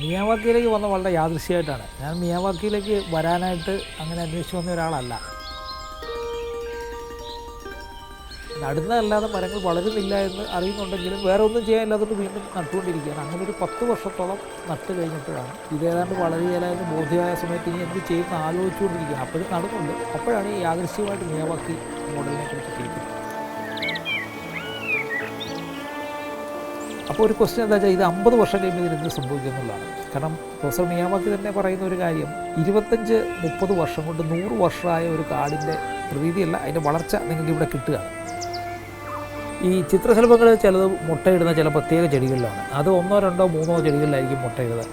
മിയാവാക്കിയിലേക്ക് വന്ന വളരെ യാദൃശ്യമായിട്ടാണ്. ഞാൻ മിയാവാക്കിയിലേക്ക് വരാനായിട്ട് അങ്ങനെ അന്വേഷിച്ച് വന്ന ഒരാളല്ല. നടുന്നതല്ലാതെ മരങ്ങൾ വളരുന്നില്ല എന്ന് അറിയുന്നുണ്ടെങ്കിലും വേറെ ഒന്നും ചെയ്യാനില്ലാത്തതുകൊണ്ട് വീണ്ടും നട്ടുകൊണ്ടിരിക്കുകയാണ്. അങ്ങനെ ഒരു 10 വർഷത്തോളം നട്ട് കഴിഞ്ഞപ്പോഴാണ് ഇതേതാണ്ട് വളരുകയില്ലായെന്ന് ബോധ്യമായ സമയത്ത് ഇനി എന്ത് ചെയ്യുന്ന ആലോചിച്ചുകൊണ്ടിരിക്കുകയാണ്. അപ്പോഴും നടുന്നുണ്ട്. അപ്പോഴാണ് ഈ യാദൃശ്യമായിട്ട് മിയാവാക്കി മോഡലിനെ കുറിച്ച് കേൾക്കുന്നത്. അപ്പോൾ ഒരു ക്വസ്റ്റ്യൻ എന്താ വെച്ചാൽ ഇത് 50 വർഷം കഴിയുമ്പോൾ ഇതിനെന്ത് സംഭവിക്കും എന്നുള്ളതാണ്. കാരണം പ്രൊഫസർ മിയാവാക്കി തന്നെ പറയുന്ന ഒരു കാര്യം 25-30 വർഷം കൊണ്ട് 100 വർഷമായ ഒരു കാടിൻ്റെ പ്രതീതിയല്ല, അതിൻ്റെ വളർച്ച നിങ്ങൾക്ക് ഇവിടെ കിട്ടുകയാണ്. ഈ ചിത്രശലഭങ്ങൾ ചിലത് മുട്ടയിടുന്ന ചില പ്രത്യേക ചെടികളിലാണ്. അത് 1, 2, 3 ചെടികളിലായിരിക്കും മുട്ടയിടുന്നത്.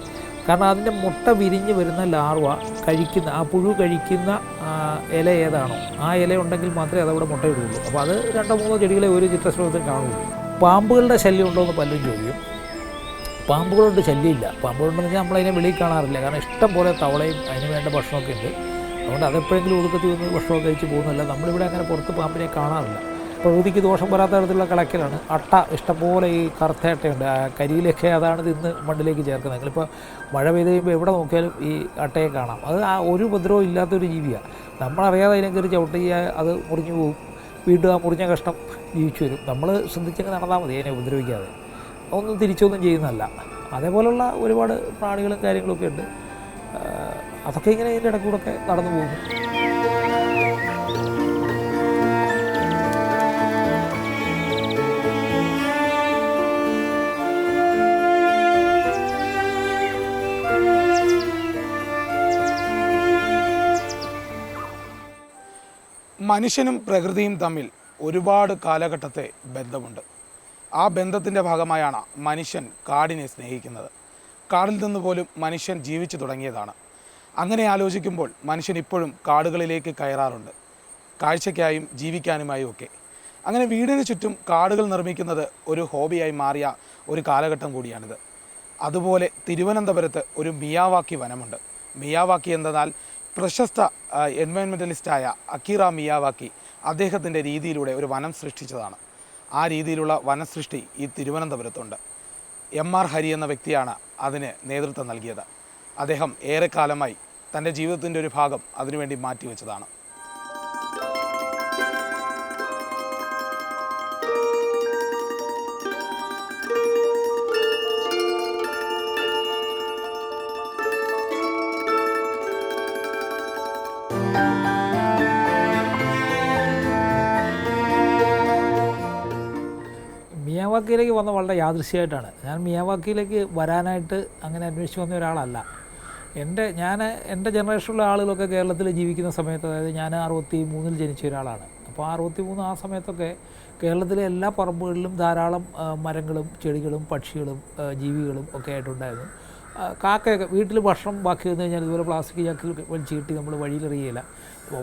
കാരണം അതിൻ്റെ മുട്ട വിരിഞ്ഞ് വരുന്ന ലാർവ കഴിക്കുന്ന ആ പുഴു കഴിക്കുന്ന ഇല ഏതാണോ ആ ഇല ഉണ്ടെങ്കിൽ മാത്രമേ അതവിടെ മുട്ടയിടുകയുള്ളൂ. അപ്പോൾ അത് 2, 3 ചെടികളെ ഒരു ചിത്രശലഭത്തിൽ കാണുകയുള്ളൂ. പാമ്പുകളുടെ ശല്യം ഉണ്ടോ എന്ന് പലരും ചോദിക്കും. പാമ്പുകളുണ്ട്, ശല്യമില്ല. പാമ്പുകളുണ്ടെന്ന് വെച്ചാൽ നമ്മളതിനെ വെളിയിൽ കാണാറില്ല. കാരണം ഇഷ്ടം പോലെ തവളയും അതിന് വേണ്ട ഭക്ഷണമൊക്കെ ഉണ്ട്. അതുകൊണ്ട് അതെപ്പോഴെങ്കിലും ഒതുക്കത്തിൽ വന്ന് ഭക്ഷണമൊക്കെ കഴിച്ച് പോകുന്നില്ല. നമ്മളിവിടെ അങ്ങനെ പുറത്ത് പാമ്പിനെ കാണാറില്ല. പ്രകൃതിക്ക് ദോഷം വരാത്ത തരത്തിലുള്ള കളക്കലാണ്. അട്ട ഇഷ്ടംപോലെ ഈ കറുത്ത അട്ടയുണ്ട്. കരിയിലൊക്കെ അതാണ് തിന്ന് മണ്ണിലേക്ക് ചേർക്കുന്നത്. നിങ്ങളിപ്പോൾ മഴ പെയ്ത് കഴിയുമ്പോൾ എവിടെ നോക്കിയാലും ഈ അട്ടയെ കാണാം. അത് ആ ഒരു ഉപദ്രവം ഇല്ലാത്തൊരു ജീവിയാണ്. നമ്മളറിയാതെ അതിനെ കയറി ചവിട്ടിയാൽ അത് മുറിഞ്ഞു പോകും. വീണ്ടും ആ മുറിഞ്ഞ കഷ്ണം ജീവിച്ചു വരും. നമ്മൾ ശ്രദ്ധിച്ചൊക്കെ നടന്നാൽ മതി, അതിനെ ഉപദ്രവിക്കാതെ. ഒന്നും തിരിച്ചൊന്നും ചെയ്യുന്നതല്ല. അതേപോലുള്ള ഒരുപാട് പ്രാണികളും കാര്യങ്ങളൊക്കെ ഉണ്ട്. അതൊക്കെ ഇങ്ങനെ ഇതിൻ്റെ ഇടയ്ക്കൂടെയൊക്കെ നടന്നു പോകുന്നു. മനുഷ്യനും പ്രകൃതിയും തമ്മിൽ ഒരുപാട് കാലഘട്ടത്തെ ബന്ധമുണ്ട്. ആ ബന്ധത്തിൻ്റെ ഭാഗമായാണ് മനുഷ്യൻ കാടിനെ സ്നേഹിക്കുന്നത്. കാടിൽ നിന്ന് പോലും മനുഷ്യൻ ജീവിച്ചു തുടങ്ങിയതാണ്. അങ്ങനെ ആലോചിക്കുമ്പോൾ മനുഷ്യൻ ഇപ്പോഴും കാടുകളിലേക്ക് കയറാറുണ്ട്, കാഴ്ചയ്ക്കായും ജീവിക്കാനുമായും ഒക്കെ. അങ്ങനെ വീടിന് ചുറ്റും കാടുകൾ നിർമ്മിക്കുന്നത് ഒരു ഹോബിയായി മാറിയ ഒരു കാലഘട്ടം കൂടിയാണിത്. അതുപോലെ തിരുവനന്തപുരത്ത് ഒരു മിയാവാക്കി വനമുണ്ട്. മിയാവാക്കി എന്നാൽ പ്രശസ്ത എൻവയോൺമെൻ്റലിസ്റ്റായ അക്കീറ മിയാവാക്കി അദ്ദേഹത്തിൻ്റെ രീതിയിലൂടെ ഒരു വനം സൃഷ്ടിച്ചതാണ്. ആ രീതിയിലുള്ള വനസൃഷ്ടി ഈ തിരുവനന്തപുരത്തുണ്ട്. MR ഹരി എന്ന വ്യക്തിയാണ് അതിന് നേതൃത്വം നൽകിയത്. അദ്ദേഹം ഏറെക്കാലമായി തൻ്റെ ജീവിതത്തിൻ്റെ ഒരു ഭാഗം അതിനുവേണ്ടി മാറ്റിവെച്ചതാണ്. മിയാവാക്കിയിലേക്ക് വന്ന വളരെ യാദൃശ്യമായിട്ടാണ്. ഞാൻ മിയാവാക്കിയിലേക്ക് വരാനായിട്ട് അങ്ങനെ അന്വേഷിച്ച് വന്ന ഒരാളല്ല. എൻ്റെ ജനറേഷനിലുള്ള ആളുകളൊക്കെ കേരളത്തിൽ ജീവിക്കുന്ന സമയത്ത്, അതായത് ഞാൻ 63-ൽ ജനിച്ച ഒരാളാണ്. അപ്പോൾ 63 ആ സമയത്തൊക്കെ കേരളത്തിലെ എല്ലാ പറമ്പുകളിലും ധാരാളം മരങ്ങളും ചെടികളും പക്ഷികളും ജീവികളും ഒക്കെ ആയിട്ടുണ്ടായിരുന്നു. കാക്കയൊക്കെ വീട്ടിൽ ഭക്ഷണം ബാക്കി വന്നു കഴിഞ്ഞാൽ ഇതുപോലെ പ്ലാസ്റ്റിക് ചാക്കിൽ വലിച്ചീട്ടി നമ്മൾ വഴിയിലെറിയില്ല.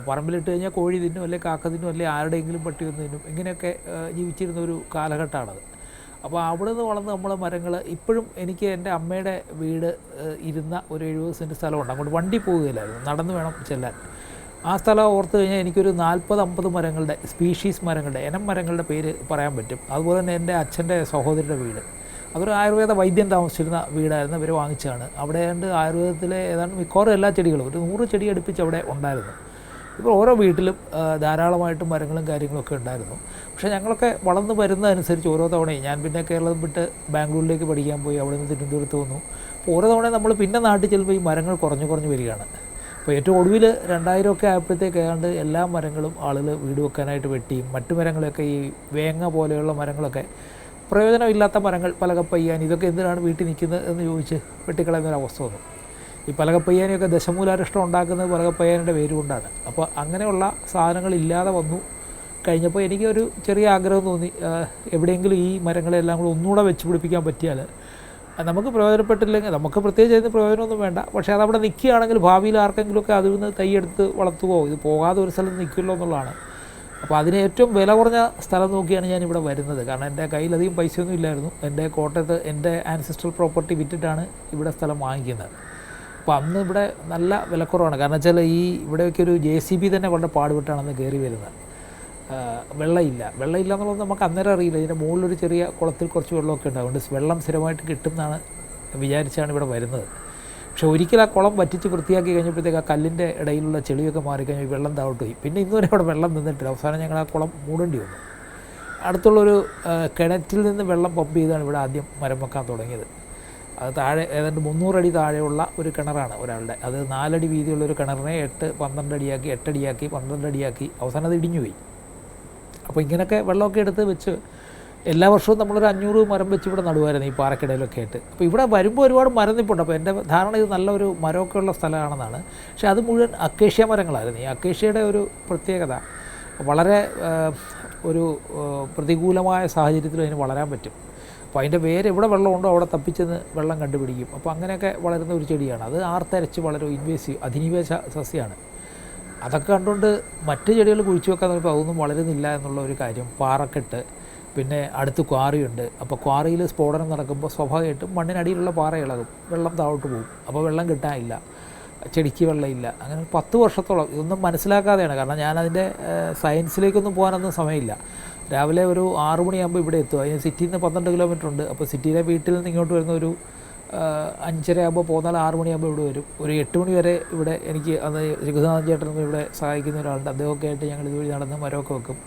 പറമ്പിലിട്ട് കഴിഞ്ഞാൽ കോഴി തിന്നും, അല്ലെങ്കിൽ കാക്ക തിന്നും, അല്ലെങ്കിൽ ആരുടെയെങ്കിലും പട്ടി വന്ന് തിന്നും. ഇങ്ങനെയൊക്കെ ജീവിച്ചിരുന്ന ഒരു കാലഘട്ടമാണത്. അപ്പോൾ അവിടെ നിന്ന് വളർന്ന് നമ്മൾ മരങ്ങൾ ഇപ്പോഴും എനിക്ക് എൻ്റെ അമ്മയുടെ വീട് ഇരുന്ന ഒരു 70 സെൻറ്റ് സ്ഥലമുണ്ട്. അങ്ങോട്ട് വണ്ടി പോവുകയില്ലായിരുന്നു, നടന്ന് വേണം ചെല്ലാൻ. ആ സ്ഥലം ഓർത്ത് കഴിഞ്ഞാൽ എനിക്കൊരു 40-50 മരങ്ങളുടെ സ്പീഷീസ് മരങ്ങളുടെ ഇനം മരങ്ങളുടെ പേര് പറയാൻ പറ്റും. അതുപോലെ തന്നെ എൻ്റെ അച്ഛൻ്റെ സഹോദരിയുടെ വീട്, അതൊരു ആയുർവേദ വൈദ്യൻ താമസിച്ചിരുന്ന വീടായിരുന്നു. ഇവർ വാങ്ങിച്ചാണ്. അവിടെ ഏതാണ്ട് ആയുർവേദത്തിലെ ഏതാണ്ട് മിക്കവാറും എല്ലാ ചെടികളും ഒരു 100 ചെടി അടുപ്പിച്ച് അവിടെ ഉണ്ടായിരുന്നു. ഇപ്പോൾ ഓരോ വീട്ടിലും ധാരാളമായിട്ട് മരങ്ങളും കാര്യങ്ങളൊക്കെ ഉണ്ടായിരുന്നു. പക്ഷേ ഞങ്ങളൊക്കെ വളർന്നു വരുന്നതനുസരിച്ച് ഓരോ തവണയും ഞാൻ പിന്നെ കേരളം വിട്ട് ബാംഗ്ലൂരിലേക്ക് പഠിക്കാൻ പോയി, അവിടെ നിന്ന് തിരുവനന്തപുരത്ത് വന്നു. അപ്പോൾ ഓരോ തവണയും നമ്മൾ പിന്നെ നാട്ടിൽ ചെല്ലുമ്പോൾ ഈ മരങ്ങൾ കുറഞ്ഞു വരികയാണ്. അപ്പോൾ ഏറ്റവും ഒടുവിൽ 2000 ഒക്കെ ആയപ്പോഴത്തേക്ക് ഏതാണ്ട് എല്ലാ മരങ്ങളും ആളുകൾ വീട് വെക്കാനായിട്ട് വെട്ടിയും മറ്റു മരങ്ങളൊക്കെ ഈ വേങ്ങ പോലെയുള്ള മരങ്ങളൊക്കെ പ്രയോജനമില്ലാത്ത മരങ്ങൾ, പലകപ്പയ്യാൻ, ഇതൊക്കെ എന്തിനാണ് വീട്ടിൽ നിൽക്കുന്നത് എന്ന് ചോദിച്ച് വെട്ടിക്കളയുന്നൊരവസ്ഥ വന്നു. ഈ പലകപ്പയ്യാനെയൊക്കെ ദശമൂലാരിഷ്ടം ഉണ്ടാക്കുന്നത് പലകപ്പയ്യാനിൻ്റെ പേര് കൊണ്ടാണ്. അപ്പോൾ അങ്ങനെയുള്ള സാധനങ്ങളില്ലാതെ വന്നു കഴിഞ്ഞപ്പോൾ എനിക്കൊരു ചെറിയ ആഗ്രഹം തോന്നി, എവിടെയെങ്കിലും ഈ മരങ്ങളെല്ലാം കൂടെ ഒന്നുകൂടെ വെച്ച് പിടിപ്പിക്കാൻ പറ്റിയാൽ നമുക്ക് പ്രയോജനപ്പെട്ടില്ലെങ്കിൽ, നമുക്ക് പ്രത്യേകിച്ച് അതിന് പ്രയോജനമൊന്നും വേണ്ട, പക്ഷേ അതവിടെ നിൽക്കുകയാണെങ്കിൽ ഭാവിയിൽ ആർക്കെങ്കിലുമൊക്കെ അതിൽ നിന്ന് തൈയെടുത്ത് വളർത്തുകയോ ഇത് പോകാതെ ഒരു സ്ഥലത്ത് നിൽക്കുമല്ലോ എന്നുള്ളതാണ്. അപ്പോൾ അതിന് ഏറ്റവും വില കുറഞ്ഞ സ്ഥലം നോക്കിയാണ് ഞാനിവിടെ വരുന്നത്. കാരണം എൻ്റെ കയ്യിലധികം പൈസയൊന്നും ഇല്ലായിരുന്നു. എൻ്റെ കോട്ടയത്ത് എൻ്റെ ആൻസിസ്ട്രൽ പ്രോപ്പർട്ടി വിറ്റിട്ടാണ് ഇവിടെ സ്ഥലം വാങ്ങിക്കുന്നത്. അപ്പോൾ അന്ന് ഇവിടെ നല്ല വിലക്കുറവാണ്. കാരണം വെച്ചാൽ ഇവിടെയൊക്കെ ഒരു JCB തന്നെ വളരെ പാടുപെട്ടാണ് അന്ന് കയറി വരുന്നത്. വെള്ളമില്ല എന്നുള്ളത് നമുക്ക് അന്നേരം അറിയില്ല. ഇതിൻ്റെ മുകളിലൊരു ചെറിയ കുളത്തിൽ കുറച്ച് വെള്ളമൊക്കെ ഉണ്ട്. അതുകൊണ്ട് വെള്ളം സ്ഥിരമായിട്ട് കിട്ടും എന്നാണ് വിചാരിച്ചാണ് ഇവിടെ വരുന്നത്. പക്ഷേ ഒരിക്കൽ ആ കുളം വറ്റിച്ച് വൃത്തിയാക്കി കഴിഞ്ഞപ്പോഴത്തേക്ക് ആ കല്ലിൻ്റെ ഇടയിലുള്ള ചെളിയൊക്കെ മാറിക്കഴിഞ്ഞാൽ വെള്ളം താഴോട്ട് പോയി. പിന്നെ ഇന്നുവരെ അവിടെ വെള്ളം നിന്നിട്ടില്ല. അവസാനം ഞങ്ങൾ ആ കുളം മൂടേണ്ടി വന്നു. അടുത്തുള്ളൊരു കിണറ്റിൽ നിന്ന് വെള്ളം പമ്പ് ചെയ്താണ് ഇവിടെ ആദ്യം മരം വെക്കാൻ തുടങ്ങിയത്. അത് താഴെ ഏതാണ്ട് 300 അടി താഴെയുള്ള ഒരു കിണറാണ് ഒരാളുടെ. അത് 4 അടി വീതിയുള്ളൊരു കിണറിനെ 12 അടിയാക്കി 8 അടിയാക്കി 12 അടിയാക്കി അവസാനം അത് ഇടിഞ്ഞു പോയി. അപ്പോൾ ഇങ്ങനെയൊക്കെ വെള്ളമൊക്കെ എടുത്ത് വെച്ച് എല്ലാ വർഷവും നമ്മളൊരു 500 മരം വെച്ച് ഇവിടെ നടുവായിരുന്നു ഈ പാറക്കിടയിലൊക്കെ ആയിട്ട്. അപ്പോൾ ഇവിടെ വരുമ്പോൾ ഒരുപാട് മരം നിൽപ്പുണ്ട്. അപ്പോൾ എൻ്റെ ധാരണ ഇത് നല്ലൊരു മരമൊക്കെ ഉള്ള സ്ഥലമാണെന്നാണ്. പക്ഷേ അത് മുഴുവൻ അക്കേഷ്യ മരങ്ങളായിരുന്നു. ഈ അക്കേഷ്യയുടെ ഒരു പ്രത്യേകത വളരെ ഒരു പ്രതികൂലമായ സാഹചര്യത്തിൽ അതിന് വളരാൻ പറ്റും. അപ്പോൾ അതിൻ്റെ വേര് എവിടെ വെള്ളമുണ്ടോ അവിടെ തപ്പിച്ചെന്ന് വെള്ളം കണ്ടുപിടിക്കും. അപ്പോൾ അങ്ങനെയൊക്കെ വളരുന്ന ഒരു ചെടിയാണ്. അത് ആർത്തരച്ച് വളരും. അധിനിവേശ സസ്യമാണ്. അതൊക്കെ കണ്ടുകൊണ്ട് മറ്റ് ചെടികൾ കുഴിച്ചു വെക്കാൻ നോക്കുമ്പോൾ അതൊന്നും വളരുന്നില്ല എന്നുള്ള ഒരു കാര്യം. പാറക്കെട്ട്, പിന്നെ അടുത്ത് ക്വാറിയുണ്ട്. അപ്പോൾ ക്വാറിയിൽ സ്ഫോടനം നടക്കുമ്പോൾ സ്വാഭാവികമായിട്ടും മണ്ണിനടിയിലുള്ള പാറ ഇളകും, വെള്ളം താഴോട്ട് പോകും. അപ്പോൾ വെള്ളം കിട്ടാനില്ല, ചെടിക്ക് വെള്ളമില്ല. അങ്ങനെ 10 വർഷത്തോളം ഇതൊന്നും മനസ്സിലാക്കാതെയാണ്. കാരണം ഞാനതിൻ്റെ സയൻസിലേക്കൊന്നും പോകാനൊന്നും സമയമില്ല. രാവിലെ ഒരു 6 മണിയാകുമ്പോൾ ഇവിടെ എത്തും. അതിന് സിറ്റിയിൽ നിന്ന് 12 കിലോമീറ്റർ ഉണ്ട്. അപ്പോൾ സിറ്റിയിലെ വീട്ടിൽ നിന്ന് ഇങ്ങോട്ട് വരുന്ന ഒരു 5:30 ആകുമ്പോൾ പോന്നാൽ 6 മണിയാകുമ്പോൾ ഇവിടെ വരും. ഒരു 8 മണി വരെ ഇവിടെ എനിക്ക് അന്ന് രഘുനാഥൻ ചേട്ടൻ ഇവിടെ സഹായിക്കുന്ന ഒരാളുണ്ട്. അദ്ദേഹമൊക്കെ ആയിട്ട് ഞങ്ങൾ ഇതുവഴി നടന്ന് മരമൊക്കെ വെക്കും.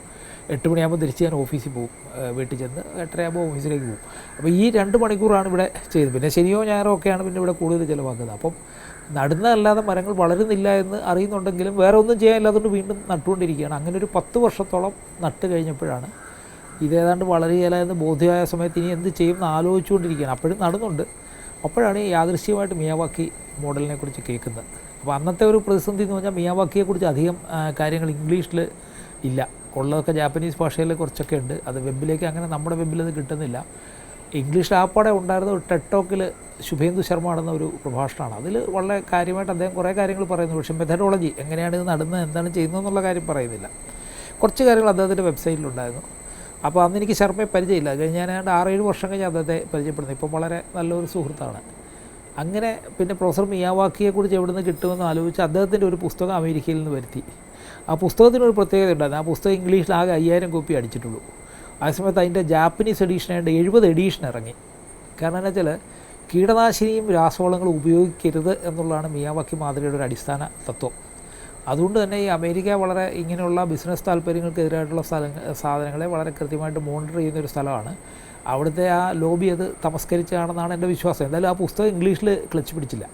8 മണിയാകുമ്പോൾ തിരിച്ച് ഞാൻ ഓഫീസിൽ പോകും. വീട്ടിൽ ചെന്ന് 8:30 ആകുമ്പോൾ ഓഫീസിലേക്ക് പോകും. അപ്പോൾ ഈ 2 മണിക്കൂറാണ് ഇവിടെ ചെയ്തത്. പിന്നെ ശനിയോ ഞായറോ ഒക്കെയാണ് പിന്നെ ഇവിടെ കൂടുതൽ ചിലവാക്കുന്നത്. അപ്പം നടുന്നതല്ലാതെ മരങ്ങൾ വളരുന്നില്ല എന്ന് അറിയുന്നുണ്ടെങ്കിലും വേറെ ഒന്നും ചെയ്യാനില്ലാത്തതുകൊണ്ട് വീണ്ടും നട്ടുകൊണ്ടിരിക്കുകയാണ്. അങ്ങനെ ഒരു 10 വർഷത്തോളം നട്ട് കഴിഞ്ഞപ്പോഴാണ് ഇതേതാണ്ട് വളരുകയില്ല എന്ന് ബോധ്യമായ സമയത്ത് ഇനി എന്ത് ചെയ്യുമെന്ന് ആലോചിച്ചുകൊണ്ടിരിക്കുകയാണ്. അപ്പോഴും നടുന്നുണ്ട്. അപ്പോഴാണ് ഈ യാദൃശ്യമായിട്ട് മിയാവാക്കി മോഡലിനെ കുറിച്ച് കേൾക്കുന്നത്. അപ്പോൾ അന്നത്തെ ഒരു പ്രതിസന്ധി എന്ന് പറഞ്ഞാൽ മിയാവാക്കിയെക്കുറിച്ച് അധികം കാര്യങ്ങൾ ഇംഗ്ലീഷിൽ ഇല്ല. ഉള്ളതൊക്കെ ജാപ്പനീസ് ഭാഷയിൽ കുറച്ചൊക്കെ ഉണ്ട്. അത് വെബിലേക്ക് അങ്ങനെ നമ്മുടെ വെബിൽ അത് കിട്ടുന്നില്ല. ഇംഗ്ലീഷിൽ ആപ്പാടെ ഉണ്ടായിരുന്ന ഒരു ടെഡ് ടോക്കിൽ ശുഭേന്ദു ശർമ്മ നടന്ന ഒരു പ്രഭാഷണമാണ്. അതിൽ വളരെ കാര്യമായിട്ട് അദ്ദേഹം കുറേ കാര്യങ്ങൾ പറയുന്നു. പക്ഷേ മെത്തഡോളജി എങ്ങനെയാണ് ഇത് നടുന്നത്, എന്താണ് ചെയ്യുന്നതെന്നുള്ള കാര്യം പറയുന്നില്ല. കുറച്ച് കാര്യങ്ങൾ അദ്ദേഹത്തിൻ്റെ വെബ്സൈറ്റിലുണ്ടായിരുന്നു. അപ്പോൾ അന്ന് എനിക്ക് ശർമ്മയെ പരിചയമില്ല. കഴിഞ്ഞ് ഞാൻ 6-7 വർഷം കഴിഞ്ഞ് അദ്ദേഹത്തെ പരിചയപ്പെടുന്നു. ഇപ്പം വളരെ നല്ലൊരു സുഹൃത്താണ്. അങ്ങനെ പിന്നെ പ്രൊഫസർ മിയാവാക്കിയെക്കുറിച്ച് എവിടെ നിന്ന് കിട്ടുമെന്ന് ആലോചിച്ച് അദ്ദേഹത്തിൻ്റെ ഒരു പുസ്തകം അമേരിക്കയിൽ നിന്ന് വരുത്തി. ആ പുസ്തകത്തിനൊരു പ്രത്യേകത ഉണ്ടായിരുന്നു. ആ പുസ്തകം ഇംഗ്ലീഷിൽ ആകെ 5000 കോപ്പി അടിച്ചിട്ടുള്ളൂ. ആ സമയത്ത് അതിൻ്റെ ജാപ്പനീസ് എഡീഷനായിട്ട് 70 എഡീഷൻ ഇറങ്ങി. കാരണം എന്താ വെച്ചാൽ കീടനാശിനിയും രാസവളങ്ങളും ഉപയോഗിക്കരുത് എന്നുള്ളതാണ് മിയാവാക്കി മാതൃകയുടെ ഒരു അടിസ്ഥാന തത്വം. അതുകൊണ്ട് തന്നെ ഈ അമേരിക്ക വളരെ ഇങ്ങനെയുള്ള ബിസിനസ് താല്പര്യങ്ങൾക്കെതിരായിട്ടുള്ള സാധനങ്ങളെ വളരെ കൃത്യമായിട്ട് മോണിറ്റർ ചെയ്യുന്നൊരു സ്ഥലമാണ്. അവിടുത്തെ ആ ലോബി അത് തമസ്കരിച്ചാണെന്നാണ് എൻ്റെ വിശ്വാസം. എന്തായാലും ആ പുസ്തകം ഇംഗ്ലീഷിൽ ക്ലച്ച് പിടിച്ചില്ല.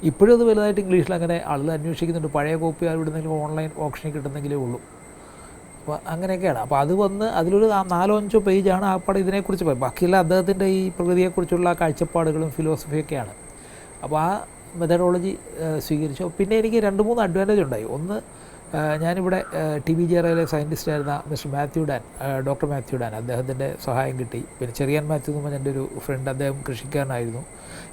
ഇപ്പോഴും അത് വലുതായിട്ട് ഇംഗ്ലീഷിൽ അങ്ങനെ ആളുകൾ അന്വേഷിക്കുന്നുണ്ട്. പഴയ കോപ്പി എവിടെന്നെങ്കിലും ഓൺലൈൻ ഓപ്ഷനിൽ കിട്ടുന്നെങ്കിലേ ഉള്ളൂ. അപ്പോൾ അങ്ങനെയൊക്കെയാണ്. അപ്പോൾ അത് വന്ന് അതിലൊരു 4-5 പേജാണ് ആ പടം ഇതിനെക്കുറിച്ച് പറയും. ബാക്കിയെല്ലാം അദ്ദേഹത്തിൻ്റെ ഈ പ്രകൃതിയെക്കുറിച്ചുള്ള കാഴ്ചപ്പാടുകളും ഫിലോസഫിയൊക്കെയാണ്. അപ്പോൾ ആ മെത്തഡോളജി സ്വീകരിച്ചു. പിന്നെ എനിക്ക് 2-3 അഡ്വാൻറ്റേജ് ഉണ്ടായി. ഒന്ന്, ഞാനിവിടെ TVJRയിലെ സയൻറ്റിസ്റ്റായിരുന്ന ഡോക്ടർ മാത്യു ഡാൻ, അദ്ദേഹത്തിൻ്റെ സഹായം കിട്ടി. പിന്നെ ചെറിയാൻ മാത്യു എന്ന് പറഞ്ഞ എൻ്റെ ഒരു ഫ്രണ്ട്, അദ്ദേഹം കൃഷിക്കാരനായിരുന്നു.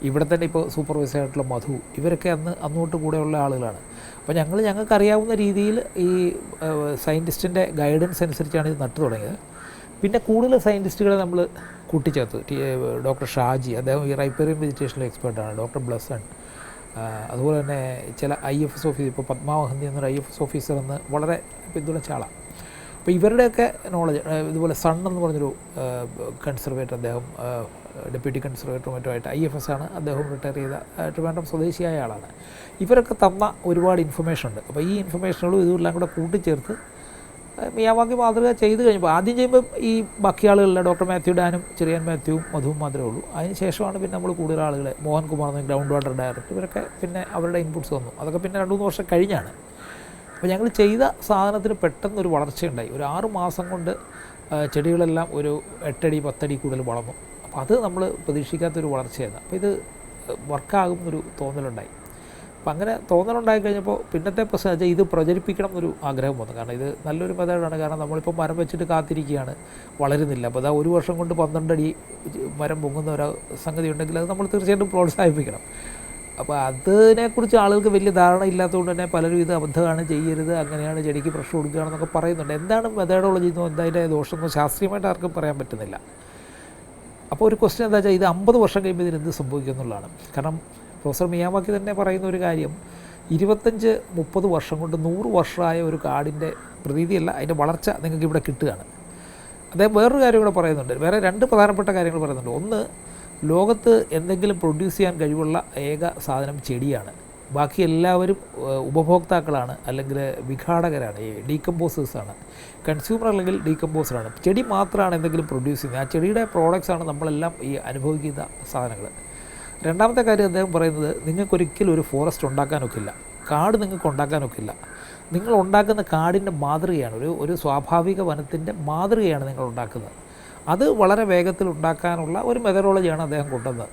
ഇവിടെ തന്നെ ഇപ്പോൾ സൂപ്പർവൈസറായിട്ടുള്ള മധു, ഇവരൊക്കെ അന്നോട്ട് കൂടെയുള്ള ആളുകളാണ്. അപ്പോൾ ഞങ്ങൾക്കറിയാവുന്ന രീതിയിൽ ഈ സയൻറ്റിസ്റ്റിൻ്റെ ഗൈഡൻസ് അനുസരിച്ചാണ് ഇത് നട്ടു തുടങ്ങിയത്. പിന്നെ കൂടുതൽ സയൻറ്റിസ്റ്റുകളെ നമ്മൾ കൂട്ടിച്ചേർത്തു. ഡോക്ടർ ഷാജി, അദ്ദേഹം ഈ റൈപ്പേറിയൻ വെജിറ്റേഷനിലെ എക്സ്പേർട്ടാണ്. ഡോക്ടർ ബ്ലസൺ, അതുപോലെ തന്നെ ചില IFS ഓഫീസർ, ഇപ്പോൾ പത്മാവഹന്തി എന്നൊരു IFS ഓഫീസർ എന്ന് വളരെ പിന്തുണച്ച ആളാണ്. അപ്പോൾ ഇവരുടെയൊക്കെ നോളജ്, ഇതുപോലെ സൺ എന്ന് പറഞ്ഞൊരു കൺസർവേറ്റർ, അദ്ദേഹം ഡെപ്യൂട്ടി കൺസർവേറ്ററും മറ്റുമായിട്ട് IFS ആണ്, അദ്ദേഹം റിട്ടയർ ചെയ്ത ട്രിവാൻഡ്രം സ്വദേശിയായ ആളാണ്. ഇവരൊക്കെ തന്ന ഒരുപാട് ഇൻഫർമേഷൻ ഉണ്ട്. അപ്പോൾ ഈ ഇൻഫർമേഷനുകളും ഇതെല്ലാം കൂടെ കൂട്ടിച്ചേർത്ത് മിയാവാക്കി മാതൃക ചെയ്ത് കഴിഞ്ഞപ്പോൾ ആദ്യം ചെയ്യുമ്പോൾ ഈ ബാക്കി ആളുകളിലെ ഡോക്ടർ മാത്യു ഡാനും ചെറിയാൻ മാത്യുവും മധുവും മാത്രമേ ഉള്ളൂ. അതിന് ശേഷമാണ് പിന്നെ നമ്മൾ കൂടുതൽ ആളുകളെ, മോഹൻകുമാർ എന്ന ഗ്രൗണ്ട് വാട്ടർ ഡയറക്ടർ, ഇവരൊക്കെ പിന്നെ അവരുടെ ഇൻപുട്സ് വന്നു. അതൊക്കെ പിന്നെ 2-3 വർഷം കഴിഞ്ഞാണ്. അപ്പോൾ ഞങ്ങൾ ചെയ്ത സാധനത്തിന് പെട്ടെന്നൊരു വളർച്ചയുണ്ടായി. ഒരു 6 മാസം കൊണ്ട് ചെടികളെല്ലാം ഒരു 8 അടി 10 അടി കൂടുതൽ വളർന്നു. അപ്പോൾ അത് നമ്മൾ പ്രതീക്ഷിക്കാത്തൊരു വളർച്ചയായിരുന്നു. അപ്പോൾ ഇത് വർക്കാകുമെന്നൊരു തോന്നലുണ്ടായി. അപ്പം അങ്ങനെ തോന്നലുണ്ടായി കഴിഞ്ഞപ്പോൾ പിന്നത്തെ പ്രശ്നം വെച്ചാൽ ഇത് പ്രചരിപ്പിക്കണം എന്നൊരു ആഗ്രഹം വന്നു. കാരണം ഇത് നല്ലൊരു മെത്തേഡാണ്. കാരണം നമ്മളിപ്പോൾ മരം വെച്ചിട്ട് കാത്തിരിക്കുകയാണ്, വളരുന്നില്ല. അപ്പോൾ അതാ 1 വർഷം കൊണ്ട് 12 അടി മരം പൊങ്ങുന്ന ഒരു സംഗതി ഉണ്ടെങ്കിൽ അത് നമ്മൾ തീർച്ചയായിട്ടും പ്രോത്സാഹിപ്പിക്കണം. അപ്പോൾ അതിനെക്കുറിച്ച് ആളുകൾക്ക് വലിയ ധാരണ ഇല്ലാത്തതുകൊണ്ട് തന്നെ പലരും ഇത് അബദ്ധമാണ്, ചെയ്യരുത്, അങ്ങനെയാണ്, ചെടിക്ക് പ്രഷർ കൊടുക്കുകയാണെന്നൊക്കെ പറയുന്നുണ്ട്. എന്താണ് മെത്തേഡോളജി എന്നോ എന്താ ദോഷമോ ശാസ്ത്രീയമായിട്ട് ആർക്കും പറയാൻ പറ്റുന്നില്ല. അപ്പോൾ ഒരു ക്വസ്റ്റ്യൻ എന്താ വെച്ചാൽ ഇത് 50 വർഷം കഴിയുമ്പോൾ ഇതിനെന്ത് സംഭവിക്കും എന്നുള്ളതാണ്. കാരണം പ്രൊഫസർ മിയാവാക്കി തന്നെ പറയുന്ന ഒരു കാര്യം, 25-30 വർഷം കൊണ്ട് 100 വർഷമായ ഒരു കാടിൻ്റെ പ്രതീതിയല്ല, അതിൻ്റെ വളർച്ച നിങ്ങൾക്ക് ഇവിടെ കിട്ടുകയാണ്. അദ്ദേഹം വേറൊരു കാര്യം കൂടെ പറയുന്നുണ്ട്. വേറെ 2 പ്രധാനപ്പെട്ട കാര്യങ്ങൾ പറയുന്നുണ്ട്. ഒന്ന്, ലോകത്ത് എന്തെങ്കിലും പ്രൊഡ്യൂസ് ചെയ്യാൻ കഴിവുള്ള ഏക സാധനം ചെടിയാണ്. ബാക്കി എല്ലാവരും ഉപഭോക്താക്കളാണ്, അല്ലെങ്കിൽ വിഘാടകരാണ്, ഈ ഡീകമ്പോസേഴ്സാണ്. കൺസ്യൂമർ അല്ലെങ്കിൽ ഡീകമ്പോസറാണ്. ചെടി മാത്രമാണ് എന്തെങ്കിലും പ്രൊഡ്യൂസ് ചെയ്യുന്നത്. ആ ചെടിയുടെ പ്രോഡക്റ്റ്സാണ് നമ്മളെല്ലാം ഈ അനുഭവിക്കുന്ന സാധനങ്ങൾ. രണ്ടാമത്തെ കാര്യം അദ്ദേഹം പറയുന്നത്, നിങ്ങൾക്കൊരിക്കലും ഒരു ഫോറസ്റ്റ് ഉണ്ടാക്കാനൊക്കില്ല, കാട് നിങ്ങൾക്ക് ഉണ്ടാക്കാനൊക്കില്ല. നിങ്ങൾ ഉണ്ടാക്കുന്ന കാടിൻ്റെ മാതൃകയാണ്, ഒരു സ്വാഭാവിക വനത്തിൻ്റെ മാതൃകയാണ് നിങ്ങൾ ഉണ്ടാക്കുന്നത്. അത് വളരെ വേഗത്തിൽ ഉണ്ടാക്കാനുള്ള ഒരു മെത്തഡോളജിയാണ് അദ്ദേഹം കൊണ്ടുവന്നത്.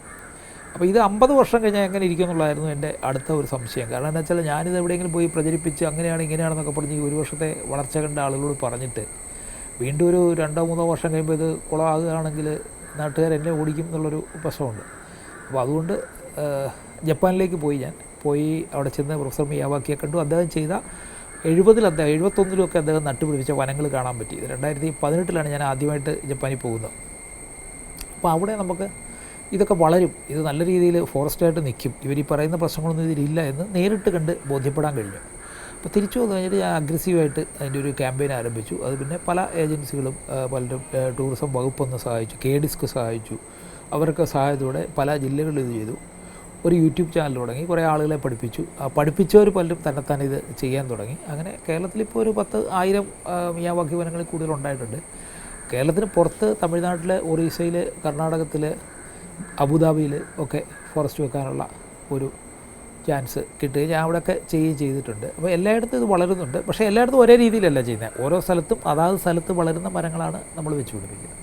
അപ്പോൾ ഇത് 50 വർഷം കഴിഞ്ഞാൽ എങ്ങനെ ഇരിക്കും എന്നുള്ളതായിരുന്നു എൻ്റെ അടുത്ത ഒരു സംശയം. കാരണം എന്താ വെച്ചാൽ ഞാനിത് എവിടെയെങ്കിലും പോയി പ്രചരിപ്പിച്ച് അങ്ങനെയാണ് ഇങ്ങനെയാണെന്നൊക്കെ പറഞ്ഞ് ഈ 1 വർഷത്തെ വളർച്ച കണ്ട ആളുകളോട് പറഞ്ഞിട്ട് വീണ്ടും ഒരു 2-3 വർഷം കഴിയുമ്പോൾ ഇത് കുളമാകുകയാണെങ്കിൽ നാട്ടുകാരെന്നെ ഓടിക്കും എന്നുള്ളൊരു പ്രശ്നമുണ്ട്. അപ്പോൾ അതുകൊണ്ട് ജപ്പാനിലേക്ക് ഞാൻ പോയി അവിടെ ചെന്ന് പ്രൊഫസർ മിയാവാക്കിയെ കണ്ടു. അദ്ദേഹം ചെയ്ത 71 അദ്ദേഹം നട്ടുപിടിപ്പിച്ച വനങ്ങൾ കാണാൻ പറ്റി. ഇത് 2018 ഞാൻ ആദ്യമായിട്ട് ജപ്പാനിൽ പോകുന്നത്. അപ്പോൾ അവിടെ നമുക്ക് ഇതൊക്കെ വളരും, ഇത് നല്ല രീതിയിൽ ഫോറസ്റ്റായിട്ട് നിൽക്കും, ഇവർ ഈ പറയുന്ന പ്രശ്നങ്ങളൊന്നും ഇതിലില്ല എന്ന് നേരിട്ട് കണ്ട് ബോധ്യപ്പെടാൻ കഴിഞ്ഞു. അപ്പോൾ തിരിച്ചു വന്നു കഴിഞ്ഞിട്ട് ഞാൻ അഗ്രസീവായിട്ട് അതിൻ്റെ ഒരു ക്യാമ്പയിൻ ആരംഭിച്ചു. അത് പിന്നെ പല ഏജൻസികളും പലരും ടൂറിസം വകുപ്പൊന്ന് സഹായിച്ചു, KDISC സഹായിച്ചു. അവർക്ക് സഹായത്തോടെ പല ജില്ലകളിൽ ഇത് ചെയ്തു. ഒരു യൂട്യൂബ് ചാനൽ തുടങ്ങി, കുറേ ആളുകളെ പഠിപ്പിച്ചു. പഠിപ്പിച്ചവർ പലരും തന്നെത്താൻ ഇത് ചെയ്യാൻ തുടങ്ങി. അങ്ങനെ കേരളത്തിലിപ്പോൾ ഒരു 10,000 മിയാവാക്കി വനങ്ങളിൽ കൂടുതൽ ഉണ്ടായിട്ടുണ്ട്. കേരളത്തിന് പുറത്ത് തമിഴ്നാട്ടിൽ, ഒറീസയിൽ, കർണാടകത്തിൽ, അബുദാബിയിൽ ഒക്കെ ഫോറസ്റ്റ് വെക്കാനുള്ള ഒരു ചാൻസ് കിട്ടുകയും ഞാൻ അവിടെയൊക്കെ ചെയ്തിട്ടുണ്ട്. അപ്പോൾ എല്ലായിടത്തും ഇത് വളരുന്നുണ്ട്. പക്ഷേ എല്ലായിടത്തും ഒരേ രീതിയിലല്ല ചെയ്യുന്നത്. ഓരോ സ്ഥലത്തും അതാത് സ്ഥലത്ത് വളരുന്ന മരങ്ങളാണ് നമ്മൾ വെച്ച് പിടിപ്പിക്കുന്നത്.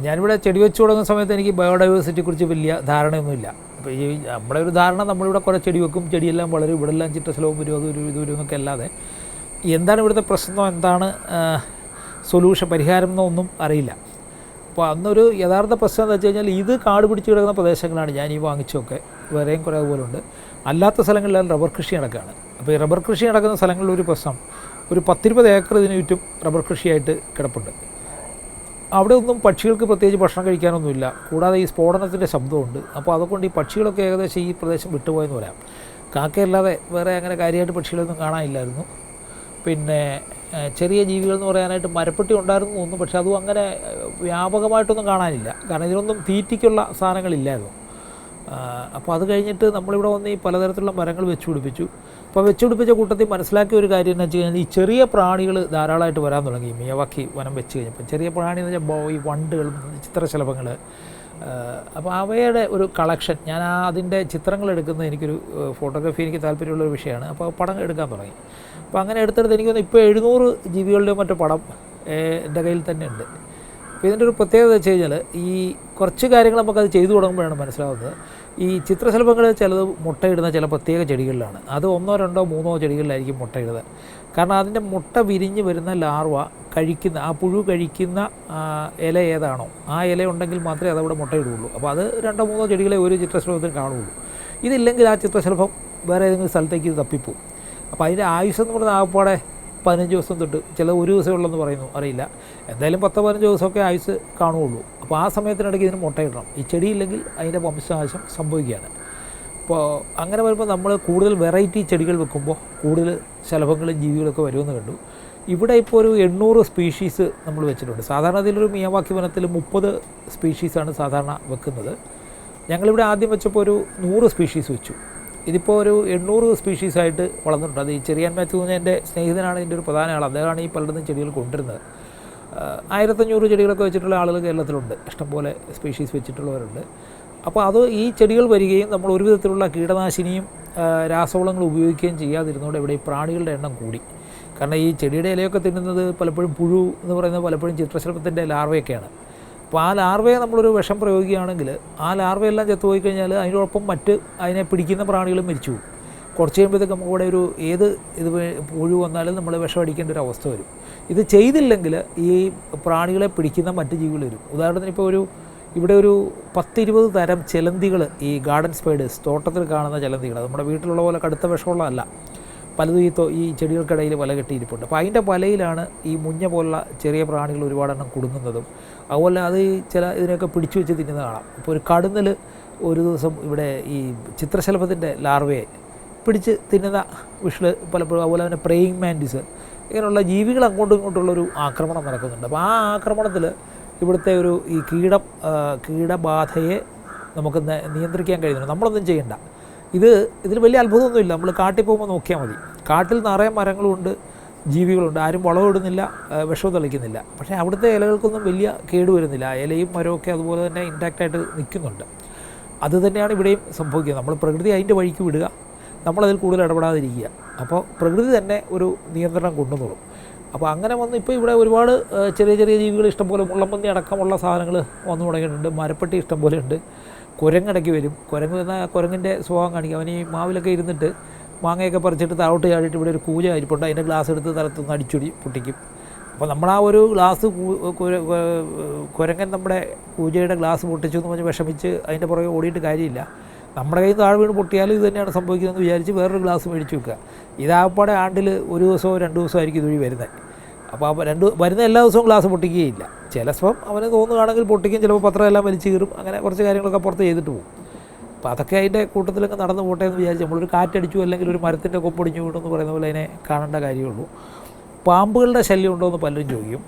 ഞാനിവിടെ ചെടി വെച്ച് തുടങ്ങുന്ന സമയത്ത് എനിക്ക് ബയോഡൈവേഴ്സിറ്റിയെക്കുറിച്ച് വലിയ ധാരണയൊന്നുമില്ല. അപ്പോൾ ഈ നമ്മുടെ ഒരു ധാരണ, നമ്മളിവിടെ കുറേ ചെടി വെക്കും, ചെടിയെല്ലാം വളരും, ഇവിടെ എല്ലാം ചിത്രശലഭവും വരും, അത് വരും എന്നൊക്കെ അല്ലാതെ എന്താണ് ഇവിടുത്തെ പ്രശ്നമോ, എന്താണ് സൊല്യൂഷൻ, പരിഹാരം എന്നൊന്നും അറിയില്ല. അപ്പോൾ അന്നൊരു യഥാർത്ഥ പ്രശ്നം എന്ന് വെച്ച് കഴിഞ്ഞാൽ ഇത് കാട് പിടിച്ച് കിടക്കുന്ന പ്രദേശങ്ങളാണ് ഞാൻ ഈ വാങ്ങിച്ചൊക്കെ, വേറെയും കുറേ അതുപോലുണ്ട്. അല്ലാത്ത സ്ഥലങ്ങളിലെല്ലാം റബ്ബർ കൃഷി നടക്കുകയാണ്. അപ്പോൾ ഈ റബ്ബർ കൃഷി നടക്കുന്ന സ്ഥലങ്ങളിലൊരു പ്രശ്നം, ഒരു 10-20 ഏക്കർ ഇതിന് ചുറ്റും റബ്ബർ കൃഷിയായിട്ട് കിടപ്പുണ്ട്. അവിടെ ഒന്നും പക്ഷികൾക്ക് പ്രത്യേകിച്ച് ഭക്ഷണം കഴിക്കാനൊന്നുമില്ല. കൂടാതെ ഈ സ്ഫോടനത്തിൻ്റെ ശബ്ദമുണ്ട്. അപ്പോൾ അതുകൊണ്ട് ഈ പക്ഷികളൊക്കെ ഏകദേശം ഈ പ്രദേശം വിട്ടുപോയെന്ന് പറയാം. കാക്കയല്ലാതെ വേറെ അങ്ങനെ കാര്യമായിട്ട് പക്ഷികളൊന്നും കാണാനില്ലായിരുന്നു. പിന്നെ ചെറിയ ജീവികൾ എന്ന് പറയാനായിട്ട് മരപ്പെട്ടി ഉണ്ടായിരുന്നു തോന്നുന്നു, പക്ഷേ അതും അങ്ങനെ വ്യാപകമായിട്ടൊന്നും കാണാനില്ല. കാരണം ഇതിനൊന്നും തീറ്റിക്കുള്ള സാധനങ്ങളില്ലായിരുന്നു. അപ്പോൾ അത് കഴിഞ്ഞിട്ട് നമ്മളിവിടെ വന്ന് ഈ പലതരത്തിലുള്ള മരങ്ങൾ വെച്ച് പിടിപ്പിച്ചു. അപ്പോൾ വെച്ച് പിടിപ്പിച്ച കൂട്ടത്തിൽ മനസ്സിലാക്കിയ ഒരു കാര്യം എന്ന് വെച്ച് കഴിഞ്ഞാൽ, ഈ ചെറിയ പ്രാണികൾ ധാരാളമായിട്ട് വരാൻ തുടങ്ങി മിയാവാക്കി വനം വെച്ച് കഴിഞ്ഞപ്പോൾ. ചെറിയ പ്രാണി എന്ന് വെച്ചാൽ ഈ വണ്ടുകളും ചിത്രശലഭങ്ങൾ. അപ്പോൾ അവയുടെ ഒരു കളക്ഷൻ, ഞാൻ അതിൻ്റെ ചിത്രങ്ങൾ എടുക്കുന്നത്, എനിക്കൊരു ഫോട്ടോഗ്രാഫി എനിക്ക് താല്പര്യമുള്ളൊരു വിഷയമാണ്. അപ്പോൾ പടം എടുക്കാൻ തുടങ്ങി. അപ്പോൾ അങ്ങനെ എടുത്തെടുത്ത് എനിക്ക് തോന്നുന്നു ഇപ്പോൾ 700 ജീവികളുടെയോ മറ്റു പടം എൻ്റെ കയ്യിൽ തന്നെ ഉണ്ട്. അപ്പോൾ ഇതിൻ്റെ ഒരു പ്രത്യേകത വെച്ച് കഴിഞ്ഞാൽ, ഈ കുറച്ച് കാര്യങ്ങൾ നമുക്കത് ചെയ്തു തുടങ്ങുമ്പോഴാണ് മനസ്സിലാവുന്നത്. ഈ ചിത്രശലഭങ്ങൾ ചിലത് മുട്ടയിടുന്ന ചില പ്രത്യേക ചെടികളിലാണ്. അത് 1, 2, 3 ചെടികളിലായിരിക്കും മുട്ടയിടുന്നത്. കാരണം അതിൻ്റെ മുട്ട വിരിഞ്ഞ് വരുന്ന ലാർവ കഴിക്കുന്ന, ആ പുഴു കഴിക്കുന്ന ഇല ഏതാണോ ആ ഇല ഉണ്ടെങ്കിൽ മാത്രമേ അതവിടെ മുട്ടയിടുകയുള്ളൂ. അപ്പോൾ അത് 2, 3 ചെടികളെ ഒരു ചിത്രശലഭത്തിന് കാണുകയുള്ളൂ. ഇതില്ലെങ്കിൽ ആ ചിത്രശലഭം വേറെ ഏതെങ്കിലും സ്ഥലത്തേക്ക് ഇത് തപ്പിപ്പോവും. അപ്പോൾ അതിൻ്റെ ആയുസ് എന്ന് പറയുന്നത് ആകപ്പാടെ 15 ദിവസം തൊട്ട്, ചില ഒരു ദിവസമേ ഉള്ളെന്ന് പറയുന്നു, അറിയില്ല. എന്തായാലും 10-15 ദിവസമൊക്കെ ആയുസ് കാണുകയുള്ളൂ. അപ്പോൾ ആ സമയത്തിനിടയ്ക്ക് ഇതിന് മുട്ടയിടണം. ഈ ചെടിയില്ലെങ്കിൽ അതിൻ്റെ വംശനാശം സംഭവിക്കുകയാണ്. അപ്പോൾ അങ്ങനെ വരുമ്പോൾ നമ്മൾ കൂടുതൽ വെറൈറ്റി ചെടികൾ വെക്കുമ്പോൾ കൂടുതൽ ശലഭങ്ങളും ജീവികളൊക്കെ വരുമെന്ന് കണ്ടു. ഇവിടെ ഇപ്പോൾ ഒരു 800 സ്പീഷീസ് നമ്മൾ വെച്ചിട്ടുണ്ട്. സാധാരണ ഇതിലൊരു മിയാവാക്കി വനത്തിൽ 30 സ്പീഷീസാണ് സാധാരണ വെക്കുന്നത്. ഞങ്ങളിവിടെ ആദ്യം വെച്ചപ്പോൾ ഒരു 100 സ്പീഷീസ് വെച്ചു. ഇതിപ്പോൾ ഒരു 800 സ്പീഷീസായിട്ട് വളർന്നിട്ടുണ്ട്. അത് ഈ ചെറിയാൻ മാത്യു എന്ന എൻ്റെ സ്നേഹിതനാണ് ഇതിൻ്റെ ഒരു പ്രധാന ആൾ. അദ്ദേഹമാണ് ഈ പലയിടത്തും ചെടികൾ കൊണ്ടുവരുന്നത്. 1500 ചെടികളൊക്കെ വെച്ചിട്ടുള്ള ആളുകൾ കേരളത്തിലുണ്ട്, ഇഷ്ടംപോലെ സ്പീഷീസ് വെച്ചിട്ടുള്ളവരുണ്ട്. അപ്പോൾ അത് ഈ ചെടികൾ വരികയും നമ്മൾ ഒരു വിധത്തിലുള്ള കീടനാശിനിയും രാസവളങ്ങളും ഉപയോഗിക്കുകയും ചെയ്യാതിരുന്നതുകൊണ്ട് ഇവിടെ ഈ പ്രാണികളുടെ എണ്ണം കൂടി. കാരണം ഈ ചെടിയുടെ ഇലയൊക്കെ തിന്നുന്നത് പലപ്പോഴും പുഴു എന്ന് പറയുന്നത് പലപ്പോഴും ചിത്രശലഭത്തിൻ്റെ ലാർവയൊക്കെയാണ്. അപ്പോൾ ആ ലാർവയെ നമ്മളൊരു വിഷം പ്രയോഗിക്കുകയാണെങ്കിൽ ആ ലാർവയെല്ലാം ചത്തുപോയി കഴിഞ്ഞാൽ അതിനോടൊപ്പം മറ്റ് അതിനെ പിടിക്കുന്ന പ്രാണികളും മരിച്ചു പോകും. കുറച്ച് കഴിയുമ്പോഴത്തേക്ക് നമുക്ക് ഇവിടെ ഒരു ഇത് പുഴു വന്നാലും നമ്മൾ വിഷം അടിക്കേണ്ട ഒരു അവസ്ഥ വരും. ഇത് ചെയ്തില്ലെങ്കിൽ ഈ പ്രാണികളെ പിടിക്കുന്ന മറ്റ് ജീവികൾ വരും. ഉദാഹരണത്തിന് ഇപ്പോൾ ഇവിടെ ഒരു 10-20 തരം ചിലന്തികൾ, ഈ ഗാർഡൻ സ്പൈഡേഴ്സ്, തോട്ടത്തിൽ കാണുന്ന ചിലന്തികൾ, നമ്മുടെ വീട്ടിലുള്ള പോലെ കടുത്ത വിഷമുള്ളതല്ല, പലതും ഈ ചെടികൾക്കിടയിൽ വല കെട്ടിയിരിപ്പുണ്ട്. അപ്പോൾ അതിൻ്റെ വലയിലാണ് ഈ മുഞ്ഞ പോലുള്ള ചെറിയ പ്രാണികൾ ഒരുപാടെണ്ണം കുടുങ്ങുന്നതും. അതുപോലെ അത് ഇതിനെയൊക്കെ പിടിച്ചു വെച്ച് തിന്നുന്ന കാണാം. ഇപ്പോൾ ഒരു കടന്നൽ ഒരു ദിവസം ഇവിടെ ഈ ചിത്രശലഭത്തിൻ്റെ ലാർവയെ പിടിച്ച് തിന്നുന്ന വിഷൽ പലപ്പോഴും, അതുപോലെ തന്നെ പ്രേയിങ് മാൻറ്റിസ്, ഇങ്ങനെയുള്ള ജീവികൾ അങ്ങോട്ടും ഇങ്ങോട്ടുള്ളൊരു ആക്രമണം നടക്കുന്നുണ്ട്. അപ്പോൾ ആ ആക്രമണത്തിൽ ഇവിടുത്തെ ഈ കീടബാധയെ നമുക്ക് നിയന്ത്രിക്കാൻ കഴിയുന്നുണ്ട്. നമ്മളൊന്നും ചെയ്യണ്ട. ഇതിൽ വലിയ അത്ഭുതമൊന്നുമില്ല. നമ്മൾ കാട്ടിൽ പോകുമ്പോൾ നോക്കിയാൽ മതി. കാട്ടിൽ നിറയെ മരങ്ങളുണ്ട്, ജീവികളുണ്ട്. ആരും വളമിടുന്നില്ല, വിഷം തളിക്കുന്നില്ല. പക്ഷേ അവിടുത്തെ ഇലകൾക്കൊന്നും വലിയ കേടുവരുന്നില്ല. ഇലയും മരമൊക്കെ അതുപോലെ തന്നെ ഇൻടാക്റ്റായിട്ട് നിൽക്കുന്നുണ്ട്. അത് തന്നെയാണ് ഇവിടെയും സംഭവിക്കുന്നത്. നമ്മൾ പ്രകൃതി അതിൻ്റെ വഴിക്ക് വിടുക, നമ്മളതിൽ കൂടുതൽ ഇടപെടാതിരിക്കുക. അപ്പോൾ പ്രകൃതി തന്നെ ഒരു നിയന്ത്രണം കൊണ്ടുവന്നോളും. അപ്പോൾ അങ്ങനെ വന്ന് ഇപ്പോൾ ഇവിടെ ഒരുപാട് ചെറിയ ചെറിയ ജീവികൾ ഇഷ്ടംപോലെ, മുള്ളമ്പന്നി അടക്കമുള്ള സാധനങ്ങൾ വന്നു തുടങ്ങിയിട്ടുണ്ട്. മരപ്പട്ടി ഇഷ്ടംപോലെ ഉണ്ട്. കുരങ്ങിടയ്ക്ക് വരും. കുരങ്ങ് എന്ന കുരങ്ങിൻ്റെ സ്വഭാവം കാണിക്കും. അവൻ ഈ മാവിലൊക്കെ ഇരുന്നിട്ട് മാങ്ങയൊക്കെ പറിച്ചിട്ട് താഴോട്ട് ചാടിയിട്ട് ഇവിടെ ഒരു കൂജ അരിപ്പുണ്ട്, അതിൻ്റെ ഗ്ലാസ് എടുത്ത് തലത്തൊന്ന് അടിച്ചൊടി പൊട്ടിക്കും. അപ്പോൾ നമ്മൾ ആ ഒരു ഗ്ലാസ് കുരങ്ങൻ നമ്മുടെ കൂജയുടെ ഗ്ലാസ് പൊട്ടിച്ചു എന്ന് പറഞ്ഞ് വിഷമിച്ച് അതിൻ്റെ പുറകെ ഓടിയിട്ട് കാര്യമില്ല. നമ്മുടെ കയ്യിൽ താഴെ വീണ് പൊട്ടിയാലും ഇത് തന്നെയാണ് സംഭവിക്കുന്നതെന്ന് വിചാരിച്ച് വേറൊരു ഗ്ലാസ് മേടിച്ച് വെക്കുക. ഇതാകപ്പാടെ ആണ്ടിൽ ഒരു ദിവസമോ 2 ദിവസമോ ആയിരിക്കും ഇതുവഴി വരുന്നത്. അപ്പോൾ വരുന്ന എല്ലാ ദിവസവും ഗ്ലാസ് പൊട്ടിക്കുകയില്ല. ചിലപ്പം അവന് തോന്നുകയാണെങ്കിൽ പൊട്ടിക്കും, ചിലപ്പോൾ പത്രം എല്ലാം വലിച്ചു കീറും. അങ്ങനെ കുറച്ച് കാര്യങ്ങളൊക്കെ പുറത്ത് ചെയ്തിട്ട് പോകും. അപ്പോൾ അതൊക്കെ അതിൻ്റെ കൂട്ടത്തിലൊക്കെ നടന്നു പോട്ടെ എന്ന് വിചാരിച്ച് നമ്മളൊരു കാറ്റടിച്ചു അല്ലെങ്കിൽ ഒരു മരത്തിൻ്റെ കൊപ്പൊടിഞ്ഞു വീണെന്ന് പറയുന്ന പോലെ അതിനെ കാണേണ്ട കാര്യമുള്ളൂ. പാമ്പുകളുടെ ശല്യം ഉണ്ടോ എന്ന് പലരും ചോദിക്കും.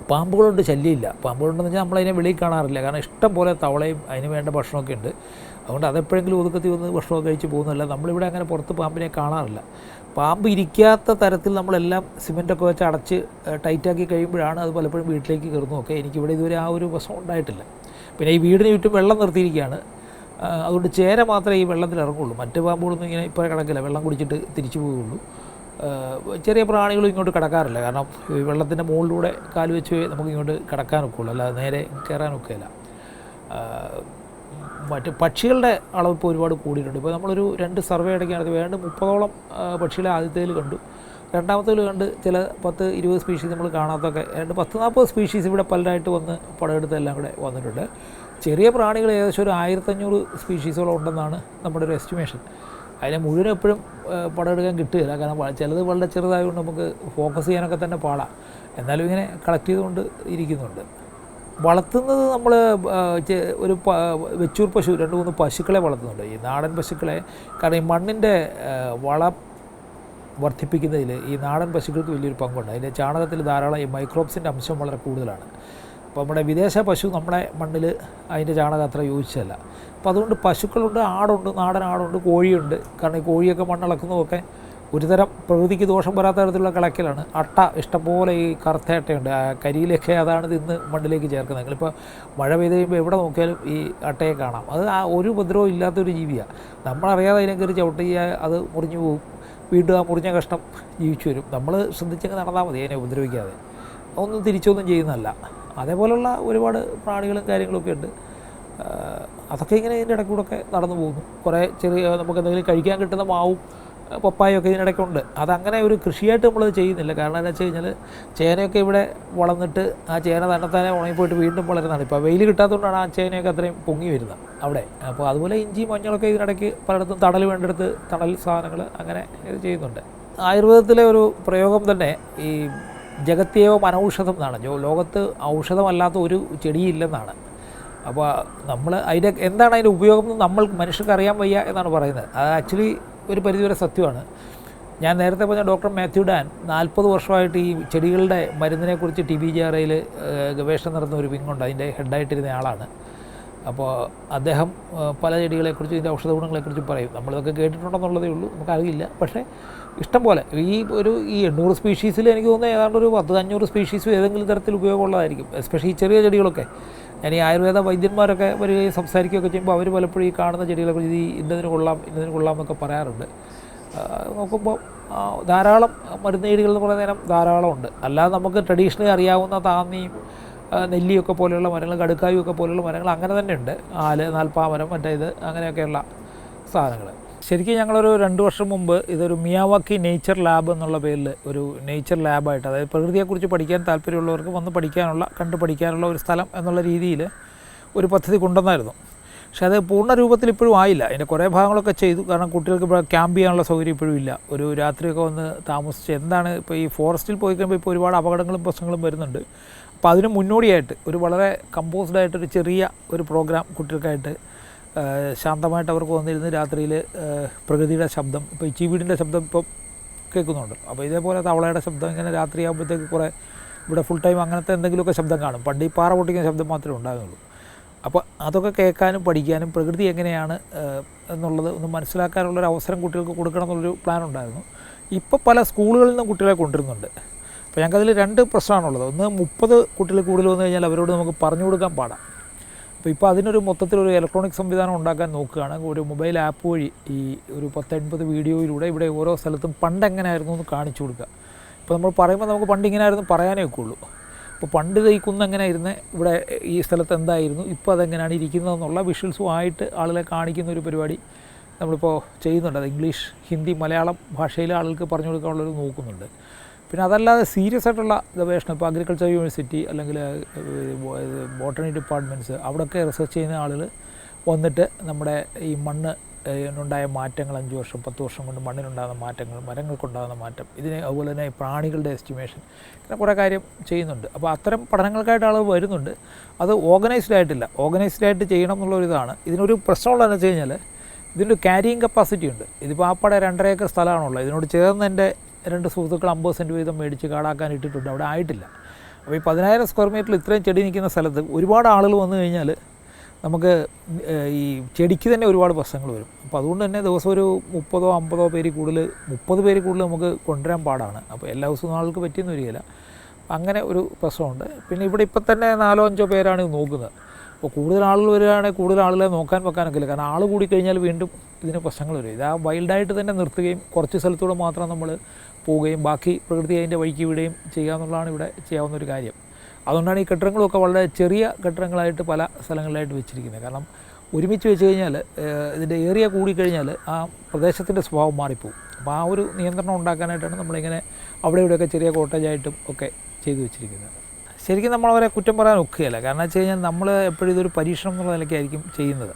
പാമ്പുകളുണ്ട്, ശല്യമില്ല. പാമ്പുകളുണ്ടെന്ന് വെച്ചാൽ നമ്മളതിനെ വെളിയിൽ കാണാറില്ല. കാരണം ഇഷ്ടം പോലെ തവളയും അതിന് വേണ്ട ഭക്ഷണമൊക്കെ ഉണ്ട്. അതുകൊണ്ട് അതെപ്പോഴെങ്കിലും ഒതുക്കത്തി വന്ന് ഭക്ഷണമൊക്കെ കഴിച്ച് പോകുന്നതല്ല. നമ്മളിവിടെ അങ്ങനെ പുറത്ത് പാമ്പിനെ കാണാറില്ല. പാമ്പ് ഇരിക്കാത്ത തരത്തിൽ നമ്മളെല്ലാം സിമെൻറ്റൊക്കെ വെച്ച് അടച്ച് ടൈറ്റാക്കി കഴിയുമ്പോഴാണ് അത് പലപ്പോഴും വീട്ടിലേക്ക് കയറുന്നതൊക്കെ. എനിക്കിവിടെ ഇതുവരെ ആ ഒരു പ്രശ്നം ഉണ്ടായിട്ടില്ല. പിന്നെ ഈ വീടിന് ചുറ്റും വെള്ളം നിർത്തിയിരിക്കുകയാണ്. അതുകൊണ്ട് ചേര മാത്രമേ ഈ വെള്ളത്തിൽ ഇറങ്ങുള്ളൂ. മറ്റ് പാമ്പുകളൊന്നും ഇങ്ങനെ ഇപ്പോൾ കിടക്കില്ല, വെള്ളം കുടിച്ചിട്ട് തിരിച്ചു പോവുകയുള്ളൂ. ചെറിയ പ്രാണികളും ഇങ്ങോട്ട് കിടക്കാറില്ല. കാരണം ഈ വെള്ളത്തിൻ്റെ മുകളിലൂടെ കാല് വെച്ച് നമുക്ക് ഇങ്ങോട്ട് കിടക്കാനൊക്കെയുള്ളൂ, അല്ലാതെ നേരെ കയറാനൊക്കെയില്ല. മറ്റ് പക്ഷികളുടെ അളവ് ഇപ്പോൾ ഒരുപാട് കൂടിയിട്ടുണ്ട്. ഇപ്പോൾ നമ്മളൊരു 2 സർവേ ഇടയ്ക്ക് നടത്തി വേണ്ട 30ഓളം പക്ഷികളെ ആദ്യത്തേൽ കണ്ടു. രണ്ടാമത്തേൽ കണ്ട് ചില 10-20 സ്പീഷീസ് നമ്മൾ കാണാത്തൊക്കെ 10-40 സ്പീഷീസ് ഇവിടെ പലരായിട്ട് വന്ന് പടമെടുത്ത് എല്ലാം കൂടെ വന്നിട്ടുണ്ട്. ചെറിയ പ്രാണികൾ ഏകദേശം ഒരു 1500 സ്പീഷീസോളം ഉണ്ടെന്നാണ് നമ്മുടെ ഒരു എസ്റ്റിമേഷൻ. അതിനെ മുഴുവൻ എപ്പോഴും പടമെടുക്കാൻ കിട്ടുകയില്ല. കാരണം ചിലത് വളരെ ചെറുതായതുകൊണ്ട് നമുക്ക് ഫോക്കസ് ചെയ്യാനൊക്കെ തന്നെ പാടാം. എന്നാലും ഇങ്ങനെ കളക്ട് ചെയ്തുകൊണ്ട് ഇരിക്കുന്നുണ്ട്. വളർത്തുന്നത് നമ്മൾ ഒരു വെച്ചൂർ പശു 2-3 പശുക്കളെ വളർത്തുന്നുണ്ട്. ഈ നാടൻ പശുക്കളെ, കാരണം ഈ മണ്ണിൻ്റെ വളം വർദ്ധിപ്പിക്കുന്നതിൽ ഈ നാടൻ പശുക്കൾക്ക് വലിയൊരു പങ്കുണ്ട്. അതിൻ്റെ ചാണകത്തിൽ ധാരാളം ഈ മൈക്രോബ്സിൻ്റെ അംശം വളരെ കൂടുതലാണ്. അപ്പോൾ നമ്മുടെ വിദേശ പശു നമ്മുടെ മണ്ണിൽ അതിൻ്റെ ചാണകം അത്ര യോജിച്ചല്ല. അപ്പോൾ അതുകൊണ്ട് പശുക്കളുണ്ട്, ആടുണ്ട്, നാടൻ ആടുണ്ട്, കോഴിയുണ്ട്. കാരണം ഈ കോഴിയൊക്കെ മണ്ണിളക്കുന്നതൊക്കെ ഒരുതരം പ്രകൃതിക്ക് ദോഷം വരാത്ത തരത്തിലുള്ള കളക്കലാണ്. അട്ട ഇഷ്ടംപോലെ, ഈ കറുത്ത അട്ടയുണ്ട്. കരിയിലൊക്കെ അതാണ് ഇന്ന് മണ്ണിലേക്ക് ചേർക്കുന്നത്. നിങ്ങളിപ്പോൾ മഴ പെയ്ത് കഴിയുമ്പോൾ എവിടെ നോക്കിയാലും ഈ അട്ടയെ കാണാം. അത് ഒരു ഉപദ്രവം ഇല്ലാത്തൊരു ജീവിയാണ്. നമ്മളറിയാതെ അതിനെ കയറി ചവിട്ടി അത് മുറിഞ്ഞു പോകും. വീണ്ടും ആ മുറിഞ്ഞ കഷ്ടം ജീവിച്ചു വരും. നമ്മൾ ശ്രദ്ധിച്ചങ്ങ് നടന്നാൽ മതി, അതിനെ ഉപദ്രവിക്കാതെ. ഒന്നും തിരിച്ചൊന്നും ചെയ്യുന്നതല്ല. അതേപോലുള്ള ഒരുപാട് പ്രാണികളും കാര്യങ്ങളൊക്കെ ഉണ്ട്. അതൊക്കെ ഇങ്ങനെ ഇതിൻ്റെ ഇടയ്ക്കൂടെയൊക്കെ നടന്നു പോകുന്നു. കുറേ ചെറിയ നമുക്ക് എന്തെങ്കിലും കഴിക്കാൻ കിട്ടുന്ന മാവും പപ്പായൊക്കെ ഇതിനിടയ്ക്കുണ്ട്. അതങ്ങനെ ഒരു കൃഷിയായിട്ട് നമ്മളത് ചെയ്യുന്നില്ല. കാരണം എന്താ വെച്ച് കഴിഞ്ഞാൽ ചേനയൊക്കെ ഇവിടെ വളർന്നിട്ട് ആ ചേന തന്നെത്താനെ ഉണങ്ങിപ്പോയിട്ട് വീണ്ടും വളരുന്നതാണ്. ഇപ്പോൾ വെയിൽ കിട്ടാത്തതുകൊണ്ടാണ് ആ ചേനയൊക്കെ അത്രയും പൊങ്ങി വരുന്നത് അവിടെ. അപ്പോൾ അതുപോലെ ഇഞ്ചി മഞ്ഞളൊക്കെ ഇതിനിടയ്ക്ക് പലയിടത്തും തണൽ വേണ്ടെടുത്ത് തണൽ സാധനങ്ങൾ അങ്ങനെ ഇത് ചെയ്യുന്നുണ്ട്. ആയുർവേദത്തിലെ ഒരു പ്രയോഗം തന്നെ ഈ ജഗത്യേവ അനൗഷധം എന്നാണ്. ലോകത്ത് ഔഷധമല്ലാത്ത ഒരു ചെടിയില്ലെന്നാണ്. അപ്പോൾ നമ്മൾ അതിൻ്റെ എന്താണ് അതിൻ്റെ ഉപയോഗം എന്ന് നമ്മൾ മനുഷ്യർക്ക് അറിയാൻ വയ്യ എന്നാണ് പറയുന്നത്. അത് ആക്ച്വലി ഒരു പരിധിവരെ സത്യമാണ്. ഞാൻ നേരത്തെ പറഞ്ഞ ഡോക്ടർ മാത്യു ഡാൻ 40 വർഷമായിട്ട് ഈ ചെടികളുടെ മരുന്നിനെക്കുറിച്ച് TBJRയിൽ ഗവേഷണം നടത്തുന്ന ഒരു വിങ്ങുണ്ട്. അതിൻ്റെ ഹെഡായിട്ടിരുന്ന ആളാണ്. അപ്പോൾ അദ്ദേഹം പല ചെടികളെക്കുറിച്ചും ഇതിൻ്റെ ഔഷധ ഗുണങ്ങളെക്കുറിച്ചും പറയും. നമ്മളിതൊക്കെ കേട്ടിട്ടുണ്ടെന്നുള്ളതേ ഉള്ളൂ, നമുക്കറിയില്ല. പക്ഷേ ഇഷ്ടം പോലെ ഈ 800 സ്പീഷീസിൽ എനിക്ക് തോന്നുന്നത് ഏതാണ്ട് ഒരു 10-500 സ്പീഷീസും ഏതെങ്കിലും തരത്തിൽ ഉപയോഗമുള്ളതായിരിക്കും. എസ്പെഷ്യലി ചെറിയ ചെടികളൊക്കെ. ഞാൻ ഈ ആയുർവേദ വൈദ്യന്മാരൊക്കെ വരികയും സംസാരിക്കുകയൊക്കെ ചെയ്യുമ്പോൾ അവർ പലപ്പോഴും ഈ കാണുന്ന ചെടികളെക്കുറിച്ച് ഇന്നതിന് കൊള്ളാം എന്നൊക്കെ പറയാറുണ്ട്. നോക്കുമ്പോൾ ധാരാളം മരുന്ന് ചെടികൾ എന്ന് പറയുന്ന നേരം ധാരാളമുണ്ട്. അല്ലാതെ നമുക്ക് ട്രഡീഷണലി അറിയാവുന്ന താന്നിയും നെല്ലിയൊക്കെ പോലെയുള്ള മരങ്ങൾ, കടുക്കായും ഒക്കെ പോലെയുള്ള മരങ്ങൾ അങ്ങനെ തന്നെ ഉണ്ട്. ആല്, നാൽപ്പാമരം, മറ്റേത് അങ്ങനെയൊക്കെയുള്ള സാധനങ്ങൾ. ശരിക്കും ഞങ്ങളൊരു 2 വർഷം മുമ്പ് ഇതൊരു മിയാവാക്കി നേച്ചർ ലാബ് എന്നുള്ള പേരിൽ ഒരു നേച്ചർ ലാബായിട്ട്, അതായത് പ്രകൃതിയെക്കുറിച്ച് പഠിക്കാൻ താല്പര്യമുള്ളവർക്ക് വന്ന് പഠിക്കാനുള്ള, കണ്ടു പഠിക്കാനുള്ള ഒരു സ്ഥലം എന്നുള്ള രീതിയിൽ ഒരു പദ്ധതി കൊണ്ടുവന്നായിരുന്നു. പക്ഷേ അത് പൂർണ്ണ രൂപത്തിൽ ഇപ്പോഴും ആയില്ല. അതിൻ്റെ കുറേ ഭാഗങ്ങളൊക്കെ ചെയ്തു. കാരണം കുട്ടികൾക്ക് ഇപ്പോൾ ക്യാമ്പ് ചെയ്യാനുള്ള സൗകര്യം ഇപ്പോഴും ഇല്ല. ഒരു രാത്രിയൊക്കെ വന്ന് താമസിച്ച് എന്താണ് ഇപ്പോൾ ഈ ഫോറസ്റ്റിൽ പോയി കഴിയുമ്പോൾ ഇപ്പോൾ ഒരുപാട് അപകടങ്ങളും പ്രശ്നങ്ങളും വരുന്നുണ്ട്. അപ്പോൾ അതിന് മുന്നോടിയായിട്ട് ഒരു വളരെ കമ്പോസ്ഡായിട്ടൊരു ചെറിയ ഒരു പ്രോഗ്രാം കുട്ടികൾക്കായിട്ട് ശാന്തമായിട്ട് അവർക്ക് വന്നിരുന്ന് രാത്രിയിൽ പ്രകൃതിയുടെ ശബ്ദം, ഇപ്പോൾ ഈ ചീവീടിൻ്റെ ശബ്ദം ഇപ്പം കേൾക്കുന്നുണ്ട്. അപ്പോൾ ഇതേപോലെ തവളയുടെ ശബ്ദം ഇങ്ങനെ രാത്രിയാകുമ്പോഴത്തേക്ക് കുറേ ഇവിടെ ഫുൾ ടൈം അങ്ങനത്തെ എന്തെങ്കിലുമൊക്കെ ശബ്ദം കാണും. പണ്ട് ഈ പാറ പൊട്ടിക്കുന്ന ശബ്ദം മാത്രമേ ഉണ്ടാകുന്നുള്ളൂ. അപ്പോൾ അതൊക്കെ കേൾക്കാനും പഠിക്കാനും പ്രകൃതി എങ്ങനെയാണ് എന്നുള്ളത് ഒന്ന് മനസ്സിലാക്കാനുള്ളൊരു അവസരം കുട്ടികൾക്ക് കൊടുക്കണം എന്നുള്ളൊരു പ്ലാൻ ഉണ്ടായിരുന്നു. ഇപ്പോൾ പല സ്കൂളുകളിൽ നിന്നും കുട്ടികളെ കൊണ്ടുവരുന്നുണ്ട്. അപ്പോൾ ഞങ്ങൾക്കതിൽ 2 പ്രശ്നമാണുള്ളത്. ഒന്ന് 30 കുട്ടികൾ കൂടുതൽ വന്നു കഴിഞ്ഞാൽ അവരോട് നമുക്ക് പറഞ്ഞു കൊടുക്കാൻ പാടാം. അപ്പോൾ ഇപ്പോൾ അതിനൊരു മൊത്തത്തിലൊരു ഇലക്ട്രോണിക് സംവിധാനം ഉണ്ടാക്കാൻ നോക്കുകയാണ്. ഒരു മൊബൈൽ ആപ്പ് വഴി ഈ ഒരു 10-80 വീഡിയോയിലൂടെ ഇവിടെ ഓരോ സ്ഥലത്തും പണ്ട് എങ്ങനെയായിരുന്നു എന്ന് കാണിച്ചു കൊടുക്കുക. ഇപ്പോൾ നമ്മൾ പറയുമ്പോൾ നമുക്ക് പണ്ട് ഇങ്ങനെയായിരുന്നു പറയാനേ ഒക്കുള്ളൂ. അപ്പോൾ പണ്ട് ഈ കുന്ന് എങ്ങനെയായിരുന്നു, ഇവിടെ ഈ സ്ഥലത്ത് എന്തായിരുന്നു, ഇപ്പോൾ അതെങ്ങനെയാണ് ഇരിക്കുന്നതെന്നുള്ള വിഷ്വൽസുമായിട്ട് ആളുകളെ കാണിക്കുന്ന ഒരു പരിപാടി നമ്മളിപ്പോൾ ചെയ്യുന്നുണ്ട്. അത് ഇംഗ്ലീഷ്, ഹിന്ദി, മലയാളം ഭാഷയിൽ ആളുകൾക്ക് പറഞ്ഞു കൊടുക്കാനുള്ളൊരു നോക്കുന്നുണ്ട്. പിന്നെ അതല്ലാതെ സീരിയസ് ആയിട്ടുള്ള ഗവേഷണം, ഇപ്പോൾ അഗ്രികൾച്ചർ യൂണിവേഴ്സിറ്റി അല്ലെങ്കിൽ ബോട്ടണി ഡിപ്പാർട്ട്മെൻറ്റ്സ് അവിടെയൊക്കെ റിസർച്ച് ചെയ്യുന്ന ആളുകൾ വന്നിട്ട് നമ്മുടെ ഈ മണ്ണ് ുണ്ടായ മാറ്റങ്ങൾ 5 വർഷം 10 വർഷം കൊണ്ട് മണ്ണിനുണ്ടാകുന്ന മാറ്റങ്ങൾ, മരങ്ങൾക്കുണ്ടാകുന്ന മാറ്റം, ഇതിനെ അതുപോലെ തന്നെ പ്രാണികളുടെ എസ്റ്റിമേഷൻ, ഇങ്ങനെ കുറേ കാര്യം ചെയ്യുന്നുണ്ട്. അപ്പോൾ അത്തരം പഠനങ്ങൾക്കായിട്ട് ആളുകൾ വരുന്നുണ്ട്. അത് ഓർഗനൈസ്ഡ് ആയിട്ടില്ല. ഓർഗനൈസ്ഡ് ആയിട്ട് ചെയ്യണം എന്നുള്ളൊരിതാണ്. ഇതിനൊരു പ്രശ്നമുള്ളതെന്ന് വെച്ച് കഴിഞ്ഞാൽ ഇതിൻ്റെ ക്യാരിയിങ് കപ്പാസിറ്റി ഉണ്ട്. ഇതിപ്പോൾ ആപ്പാടെ 2.5 ഏക്കർ സ്ഥലമാണുള്ളത്. ഇതിനോട് ചേർന്ന് എൻ്റെ 2 സുഹൃത്തുക്കൾ 50 സെൻറ്റ് വീതം മേടിച്ച് കാടാക്കാൻ ഇട്ടിട്ടുണ്ട്. അവിടെ ആയിട്ടില്ല. അപ്പോൾ ഈ 10,000 സ്ക്വയർ മീറ്ററിൽ ഇത്രയും ചെടി നിൽക്കുന്ന സ്ഥലത്ത് ഒരുപാട് ആളുകൾ വന്നു കഴിഞ്ഞാൽ നമുക്ക് ഈ ചെടിക്ക് തന്നെ ഒരുപാട് പ്രശ്നങ്ങൾ വരും. അപ്പോൾ അതുകൊണ്ട് തന്നെ ദിവസം ഒരു 30-50 പേര് കൂടുതൽ, 30 പേര് കൂടുതൽ നമുക്ക് കൊണ്ടുവരാൻ പാടാണ്. അപ്പോൾ എല്ലാ ദിവസവും ആൾക്ക് പറ്റിയെന്ന് വരികയില്ല. അങ്ങനെ ഒരു പ്രശ്നമുണ്ട്. പിന്നെ ഇവിടെ ഇപ്പം തന്നെ 4-5 പേരാണ് ഇത് നോക്കുന്നത്. അപ്പോൾ കൂടുതൽ ആളുകൾ വരികയാണെങ്കിൽ കൂടുതൽ ആളുകളെ നോക്കാൻ വെക്കാനൊക്കെ ഇല്ല. കാരണം ആൾ കൂടിക്കഴിഞ്ഞാൽ വീണ്ടും ഇതിന് പ്രശ്നങ്ങൾ വരും. ഇത് ആ വൈൽഡായിട്ട് തന്നെ നിർത്തുകയും കുറച്ച് സ്ഥലത്തൂടെ മാത്രം നമ്മൾ പോവുകയും ബാക്കി പ്രകൃതി അതിൻ്റെ വഴിക്ക് വിടുകയും ചെയ്യുക എന്നുള്ളതാണ് ഇവിടെ ചെയ്യാവുന്നൊരു കാര്യം. അതുകൊണ്ടാണ് ഈ കെട്ടിടങ്ങളൊക്കെ വളരെ ചെറിയ കെട്ടിടങ്ങളായിട്ട് പല സ്ഥലങ്ങളിലായിട്ട് വെച്ചിരിക്കുന്നത്. കാരണം ഒരുമിച്ച് വെച്ച് കഴിഞ്ഞാൽ ഇതിൻ്റെ ഏരിയ കൂടിക്കഴിഞ്ഞാൽ ആ പ്രദേശത്തിൻ്റെ സ്വഭാവം മാറിപ്പോവും. അപ്പോൾ ആ ഒരു നിയന്ത്രണം ഉണ്ടാക്കാനായിട്ടാണ് നമ്മളിങ്ങനെ അവിടെ ഇവിടെയൊക്കെ ചെറിയ കോട്ടേജായിട്ടും ഒക്കെ ചെയ്തു വെച്ചിരിക്കുന്നത്. ശരിക്കും നമ്മളവരെ കുറ്റം പറയാൻ ഒക്കുകയില്ല. കാരണം വെച്ച് കഴിഞ്ഞാൽ നമ്മൾ എപ്പോഴും ഇതൊരു പരീക്ഷണം എന്നുള്ള നിലയ്ക്കായിരിക്കും ചെയ്യുന്നത്.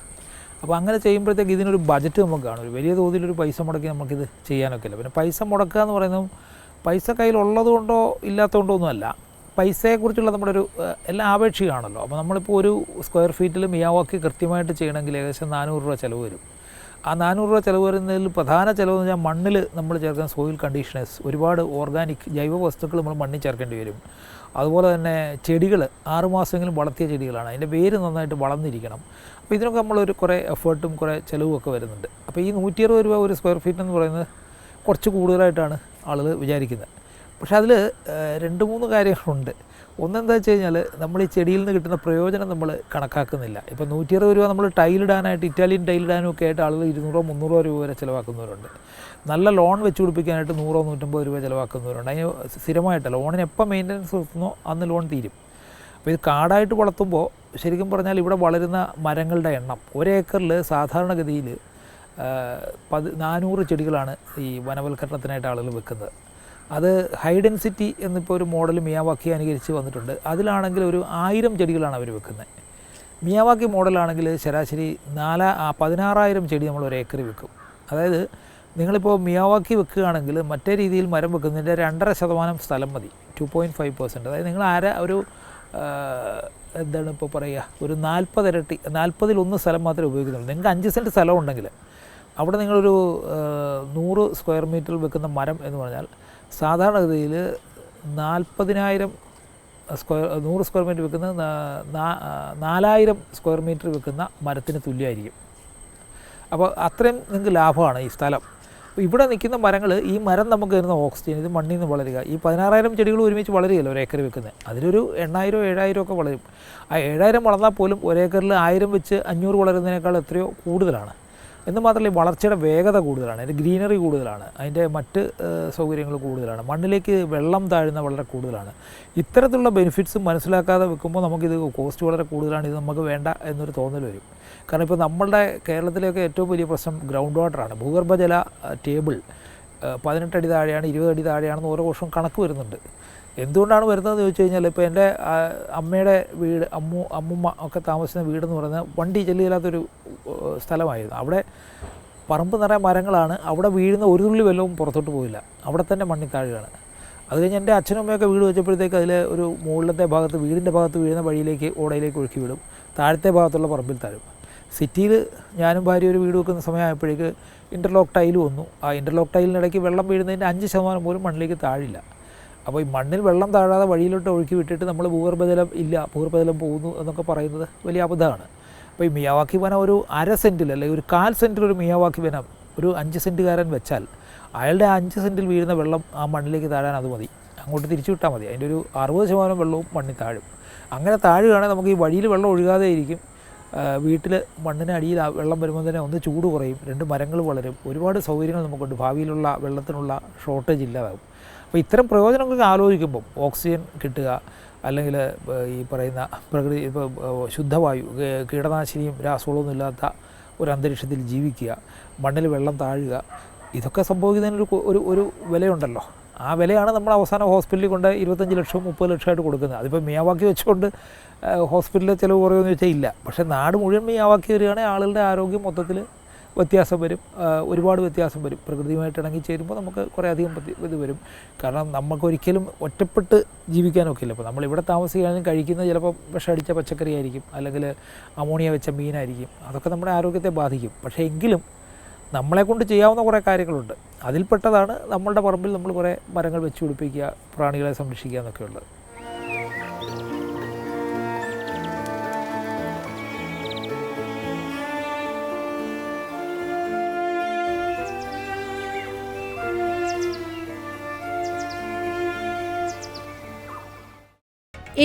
അപ്പോൾ അങ്ങനെ ചെയ്യുമ്പോഴത്തേക്ക് ഇതിനൊരു ബജറ്റ് നമുക്ക് കാണും. ഒരു വലിയ തോതിലൊരു പൈസ മുടക്കി നമുക്കിത് ചെയ്യാനൊക്കെ ഇല്ല. പിന്നെ പൈസ മുടക്കുക എന്ന് പറയുന്നതും പൈസ കയ്യിലുള്ളത് കൊണ്ടോ ഇല്ലാത്തതുകൊണ്ടോ ഒന്നുമല്ല. പൈസയെക്കുറിച്ചുള്ള നമ്മുടെ ഒരു എല്ലാം ആപേക്ഷികമാണല്ലോ. അപ്പോൾ നമ്മളിപ്പോൾ ഒരു സ്ക്വയർ ഫീറ്റിൽ മിയാവാക്കി കൃത്യമായിട്ട് ചെയ്യണമെങ്കിൽ ഏകദേശം 400 രൂപ ചിലവ് വരും. ആ 400 രൂപ ചിലവ് വരുന്നതിൽ പ്രധാന ചിലവ് എന്ന് വെച്ചാൽ മണ്ണിൽ നമ്മൾ ചേർക്കുന്ന സോയിൽ കണ്ടീഷണേഴ്സ്, ഒരുപാട് ഓർഗാനിക് ജൈവ വസ്തുക്കൾ നമ്മൾ മണ്ണിൽ ചേർക്കേണ്ടി വരും. അതുപോലെ തന്നെ ചെടികൾ 6 മാസമെങ്കിലും വളർത്തിയ ചെടികളാണ്. അതിൻ്റെ വേര് നന്നായിട്ട് വളർന്നിരിക്കണം. അപ്പോൾ ഇതിനൊക്കെ നമ്മളൊരു കുറേ എഫേർട്ടും കുറേ ചിലവുമൊക്കെ വരുന്നുണ്ട്. അപ്പോൾ ഈ 160 രൂപ ഒരു സ്ക്വയർ ഫീറ്റ് എന്ന് പറയുന്നത് കുറച്ച് കൂടുതലായിട്ടാണ് ആളുകൾ വിചാരിക്കുന്നത്. പക്ഷേ അതിൽ 2-3 കാര്യങ്ങളുണ്ട്. ഒന്നെന്താ വെച്ച് കഴിഞ്ഞാൽ നമ്മൾ ഈ ചെടിയിൽ നിന്ന് കിട്ടുന്ന പ്രയോജനം നമ്മൾ കണക്കാക്കുന്നില്ല. ഇപ്പോൾ 160 രൂപ നമ്മൾ ടൈലിടാനായിട്ട്, ഇറ്റാലിയൻ ടൈലിടാനും ഒക്കെ ആയിട്ട് ആളുകൾ 200-300 രൂപ വരെ ചിലവാക്കുന്നവരുണ്ട്. നല്ല ലോൺ വെച്ച് പിടിപ്പിക്കാനായിട്ട് 100-150 രൂപ ചിലവാക്കുന്നവരുണ്ട്. അതിന് സ്ഥിരമായിട്ട് ലോണിന് എപ്പോൾ മെയിൻ്റനൻസ് നിർത്തുന്നോ അന്ന് ലോൺ തീരും. അപ്പോൾ ഇത് കാടായിട്ട് വളർത്തുമ്പോൾ ശരിക്കും പറഞ്ഞാൽ ഇവിടെ വളരുന്ന മരങ്ങളുടെ എണ്ണം 1 ഏക്കറിൽ സാധാരണഗതിയിൽ 400 ചെടികളാണ് ഈ വനവൽക്കരണത്തിനായിട്ട് ആളുകൾ വെക്കുന്നത്. അത് ഹൈ ഡെൻസിറ്റി എന്നിപ്പോൾ ഒരു മോഡൽ മിയാവാക്കി അനുകരിച്ച് വന്നിട്ടുണ്ട്. അതിലാണെങ്കിൽ ഒരു 1000 ചെടികളാണ് അവർ വെക്കുന്നത്. മിയാവാക്കി മോഡലാണെങ്കിൽ ശരാശരി 16,000 ചെടി നമ്മൾ 1 ഏക്കറിൽ വെക്കും. അതായത് നിങ്ങളിപ്പോൾ മിയാവാക്കി വെക്കുകയാണെങ്കിൽ മറ്റേ രീതിയിൽ മരം വെക്കുന്നതിൻ്റെ 2.5% സ്ഥലം മതി, 2.5%. അതായത് നിങ്ങൾ ഒരു എന്താണ് ഇപ്പോൾ പറയുക, ഒരു 40 ഇരട്ടി, 40-1 സ്ഥലം മാത്രമേ ഉപയോഗിക്കുന്നുള്ളൂ. നിങ്ങൾക്ക് 5 സെൻറ്റ് സ്ഥലം ഉണ്ടെങ്കിൽ അവിടെ നിങ്ങളൊരു 100 സ്ക്വയർ മീറ്ററിൽ വെക്കുന്ന മരം എന്ന് പറഞ്ഞാൽ സാധാരണഗതിയിൽ 40,000 100 സ്ക്വയർ മീറ്റർ വെക്കുന്ന 4,000 സ്ക്വയർ മീറ്റർ വെക്കുന്ന മരത്തിന് തുല്യമായിരിക്കും. അപ്പോൾ അത്രയും നിങ്ങൾക്ക് ലാഭമാണ് ഈ സ്ഥലം. അപ്പോൾ ഇവിടെ നിൽക്കുന്ന മരങ്ങൾ, ഈ മരം നമുക്ക് തരുന്ന ഓക്സിജൻ, ഇത് മണ്ണിൽ നിന്ന് വളരുക. ഈ 16,000 ചെടികൾ ഒരുമിച്ച് വളരുകയല്ലോ 1 ഏക്കർ വെക്കുന്നത്. അതിലൊരു 8,000-7,000 ഒക്കെ വളരും. ആ 7,000 വളർന്നാൽ പോലും 1 ഏക്കറിൽ 1000 വെച്ച് 500 വളരുന്നതിനേക്കാൾ എത്രയോ കൂടുതലാണ്. എന്ന് മാത്രമല്ല ഈ വളർച്ചയുടെ വേഗത കൂടുതലാണ്, അതിൻ്റെ ഗ്രീനറി കൂടുതലാണ്, അതിൻ്റെ മറ്റ് സൗകര്യങ്ങൾ കൂടുതലാണ്, മണ്ണിലേക്ക് വെള്ളം താഴുന്ന വളരെ കൂടുതലാണ്. ഇത്തരത്തിലുള്ള ബെനിഫിറ്റ്സ് മനസ്സിലാക്കാതെ വെക്കുമ്പോൾ നമുക്കിത് കോസ്റ്റ് വളരെ കൂടുതലാണ്, ഇത് നമുക്ക് വേണ്ട എന്നൊരു തോന്നൽ വരും. കാരണം ഇപ്പോൾ നമ്മളുടെ കേരളത്തിലേക്ക് ഏറ്റവും വലിയ പ്രശ്നം ഗ്രൗണ്ട് വാട്ടറാണ്. ഭൂഗർഭജല ടേബിൾ 18 അടി താഴെയാണ്, 20 അടി താഴെയാണെന്ന് ഓരോ വർഷവും കണക്ക് വരുന്നുണ്ട്. എന്തുകൊണ്ടാണ് വരുന്നതെന്ന് ചോദിച്ചു കഴിഞ്ഞാൽ, ഇപ്പോൾ എൻ്റെ അമ്മയുടെ വീട്, അമ്മുമ്മ ഒക്കെ താമസിക്കുന്ന വീടെന്ന് പറയുന്നത് വണ്ടി ചെല്ലില്ലാത്തൊരു സ്ഥലമായിരുന്നു. അവിടെ പറമ്പ് നിറയെ മരങ്ങളാണ്. അവിടെ വീഴുന്ന ഒരു തുള്ളി വെള്ളവും പുറത്തോട്ട് പോയില്ല, അവിടെ തന്നെ മണ്ണിൽ താഴുകയാണ്. അത് കഴിഞ്ഞ് എൻ്റെ അച്ഛനും അമ്മയൊക്കെ വീട് വെച്ചപ്പോഴത്തേക്ക് അതിൽ ഒരു മുകളിലത്തെ ഭാഗത്ത്, വീടിൻ്റെ ഭാഗത്ത് വീഴുന്ന വഴിയിലേക്ക്, ഓടയിലേക്ക് ഒഴുക്കി വിടും, താഴത്തെ ഭാഗത്തുള്ള പറമ്പിൽ താഴും. സിറ്റിയിൽ ഞാനും ഭാര്യ ഒരു വീട് വെക്കുന്ന സമയമായപ്പോഴേക്ക് ഇൻ്റർലോക്ക് ടൈൽ വന്നു. ആ ഇൻ്റർലോക്ക് ടൈലിനിടയ്ക്ക് വെള്ളം വീഴുന്നതിൻ്റെ 5% പോലും മണ്ണിലേക്ക് താഴില്ല. അപ്പോൾ ഈ മണ്ണിൽ വെള്ളം താഴാതെ വഴിയിലോട്ട് ഒഴുക്കി വിട്ടിട്ട് നമ്മൾ ഭൂഗർഭജലം ഇല്ല, ഭൂഗർഭജലം പോകുന്നു എന്നൊക്കെ പറയുന്നത് വലിയ അബദ്ധമാണ്. അപ്പോൾ ഈ മിയാവാക്കി വനം ഒരു 1/2 സെൻറ്റിൽ അല്ലെങ്കിൽ ഒരു 1/4 സെൻറ്റിൽ ഒരു മിയാവാക്കി വനം ഒരു 5 സെൻറ്റുകാരൻ വെച്ചാൽ അയാളുടെ 5 സെൻറ്റിൽ വീഴുന്ന വെള്ളം ആ മണ്ണിലേക്ക് താഴാൻ അത് മതി, അങ്ങോട്ട് തിരിച്ചു വിട്ടാൽ മതി. അതിൻ്റെ ഒരു 60% വെള്ളവും മണ്ണിൽ താഴും. അങ്ങനെ താഴുകയാണെങ്കിൽ നമുക്ക് ഈ വഴിയിൽ വെള്ളം ഒഴുകാതെ ഇരിക്കും. വീട്ടിൽ മണ്ണിന് അടിയിൽ വെള്ളം വരുമ്പോൾ തന്നെ ഒന്ന് ചൂട് കുറയും, 2 മരങ്ങൾ വളരും, ഒരുപാട് സൗകര്യങ്ങൾ നമുക്കുണ്ട്. ഭാവിയിലുള്ള വെള്ളത്തിനുള്ള ഷോർട്ടേജ് ഇല്ലാതാകും. അപ്പോൾ ഇത്തരം പ്രയോജനങ്ങളൊക്കെ ആലോചിക്കുമ്പം ഓക്സിജൻ കിട്ടുക, അല്ലെങ്കിൽ ഈ പറയുന്ന പ്രകൃതി ഇപ്പോൾ ശുദ്ധവായു, കീടനാശിനിയും രാസവളമൊന്നും ഇല്ലാത്ത ഒരു അന്തരീക്ഷത്തിൽ ജീവിക്കുക, മണ്ണിൽ വെള്ളം താഴുക, ഇതൊക്കെ സംഭവിക്കുന്നതിനൊരു ഒരു വിലയുണ്ടല്ലോ. ആ വിലയാണ് നമ്മൾ അവസാനം ഹോസ്പിറ്റലിൽ കൊണ്ട് 25 ലക്ഷം 30 ലക്ഷമായിട്ട് കൊടുക്കുന്നത്. അതിപ്പോൾ മിയാവാക്കി വെച്ചുകൊണ്ട് ഹോസ്പിറ്റലിലെ ചിലവ് കുറയുമെന്ന് വെച്ചാൽ ഇല്ല. പക്ഷേ നാട് മുഴുവൻ മിയാവാക്കി വരികയാണെങ്കിൽ ആളുകളുടെ ആരോഗ്യം മൊത്തത്തിൽ വ്യത്യാസം വരും, ഒരുപാട് വ്യത്യാസം വരും. പ്രകൃതിയുമായിട്ട് ഇണങ്ങിച്ചേരുമ്പോൾ നമുക്ക് കുറേ അധികം ഇത് വരും. കാരണം നമുക്കൊരിക്കലും ഒറ്റപ്പെട്ട് ജീവിക്കാനൊക്കെ ഇല്ല. ഇപ്പോൾ നമ്മളിവിടെ താമസിക്കുകയാണെങ്കിൽ കഴിക്കുന്നത് ചിലപ്പോൾ വിഷമടിച്ച പച്ചക്കറി ആയിരിക്കും, അല്ലെങ്കിൽ അമോണിയ വെച്ച മീനായിരിക്കും. അതൊക്കെ നമ്മുടെ ആരോഗ്യത്തെ ബാധിക്കും. പക്ഷേ എങ്കിലും നമ്മളെക്കൊണ്ട് ചെയ്യാവുന്ന കുറേ കാര്യങ്ങളുണ്ട്. അതിൽപ്പെട്ടതാണ് നമ്മളുടെ പറമ്പിൽ നമ്മൾ കുറേ മരങ്ങൾ വെച്ച് പിടിപ്പിക്കുക, പ്രാണികളെ സംരക്ഷിക്കുക എന്നൊക്കെയുള്ളത്.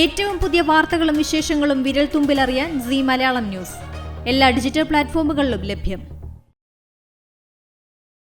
ഏറ്റവും പുതിയ വാർത്തകളും വിശേഷങ്ങളും വിരൽ തുമ്പിലറിയാൻ സീ മലയാളം ന്യൂസ് എല്ലാ ഡിജിറ്റൽ പ്ലാറ്റ്ഫോമുകളിലും ലഭ്യം.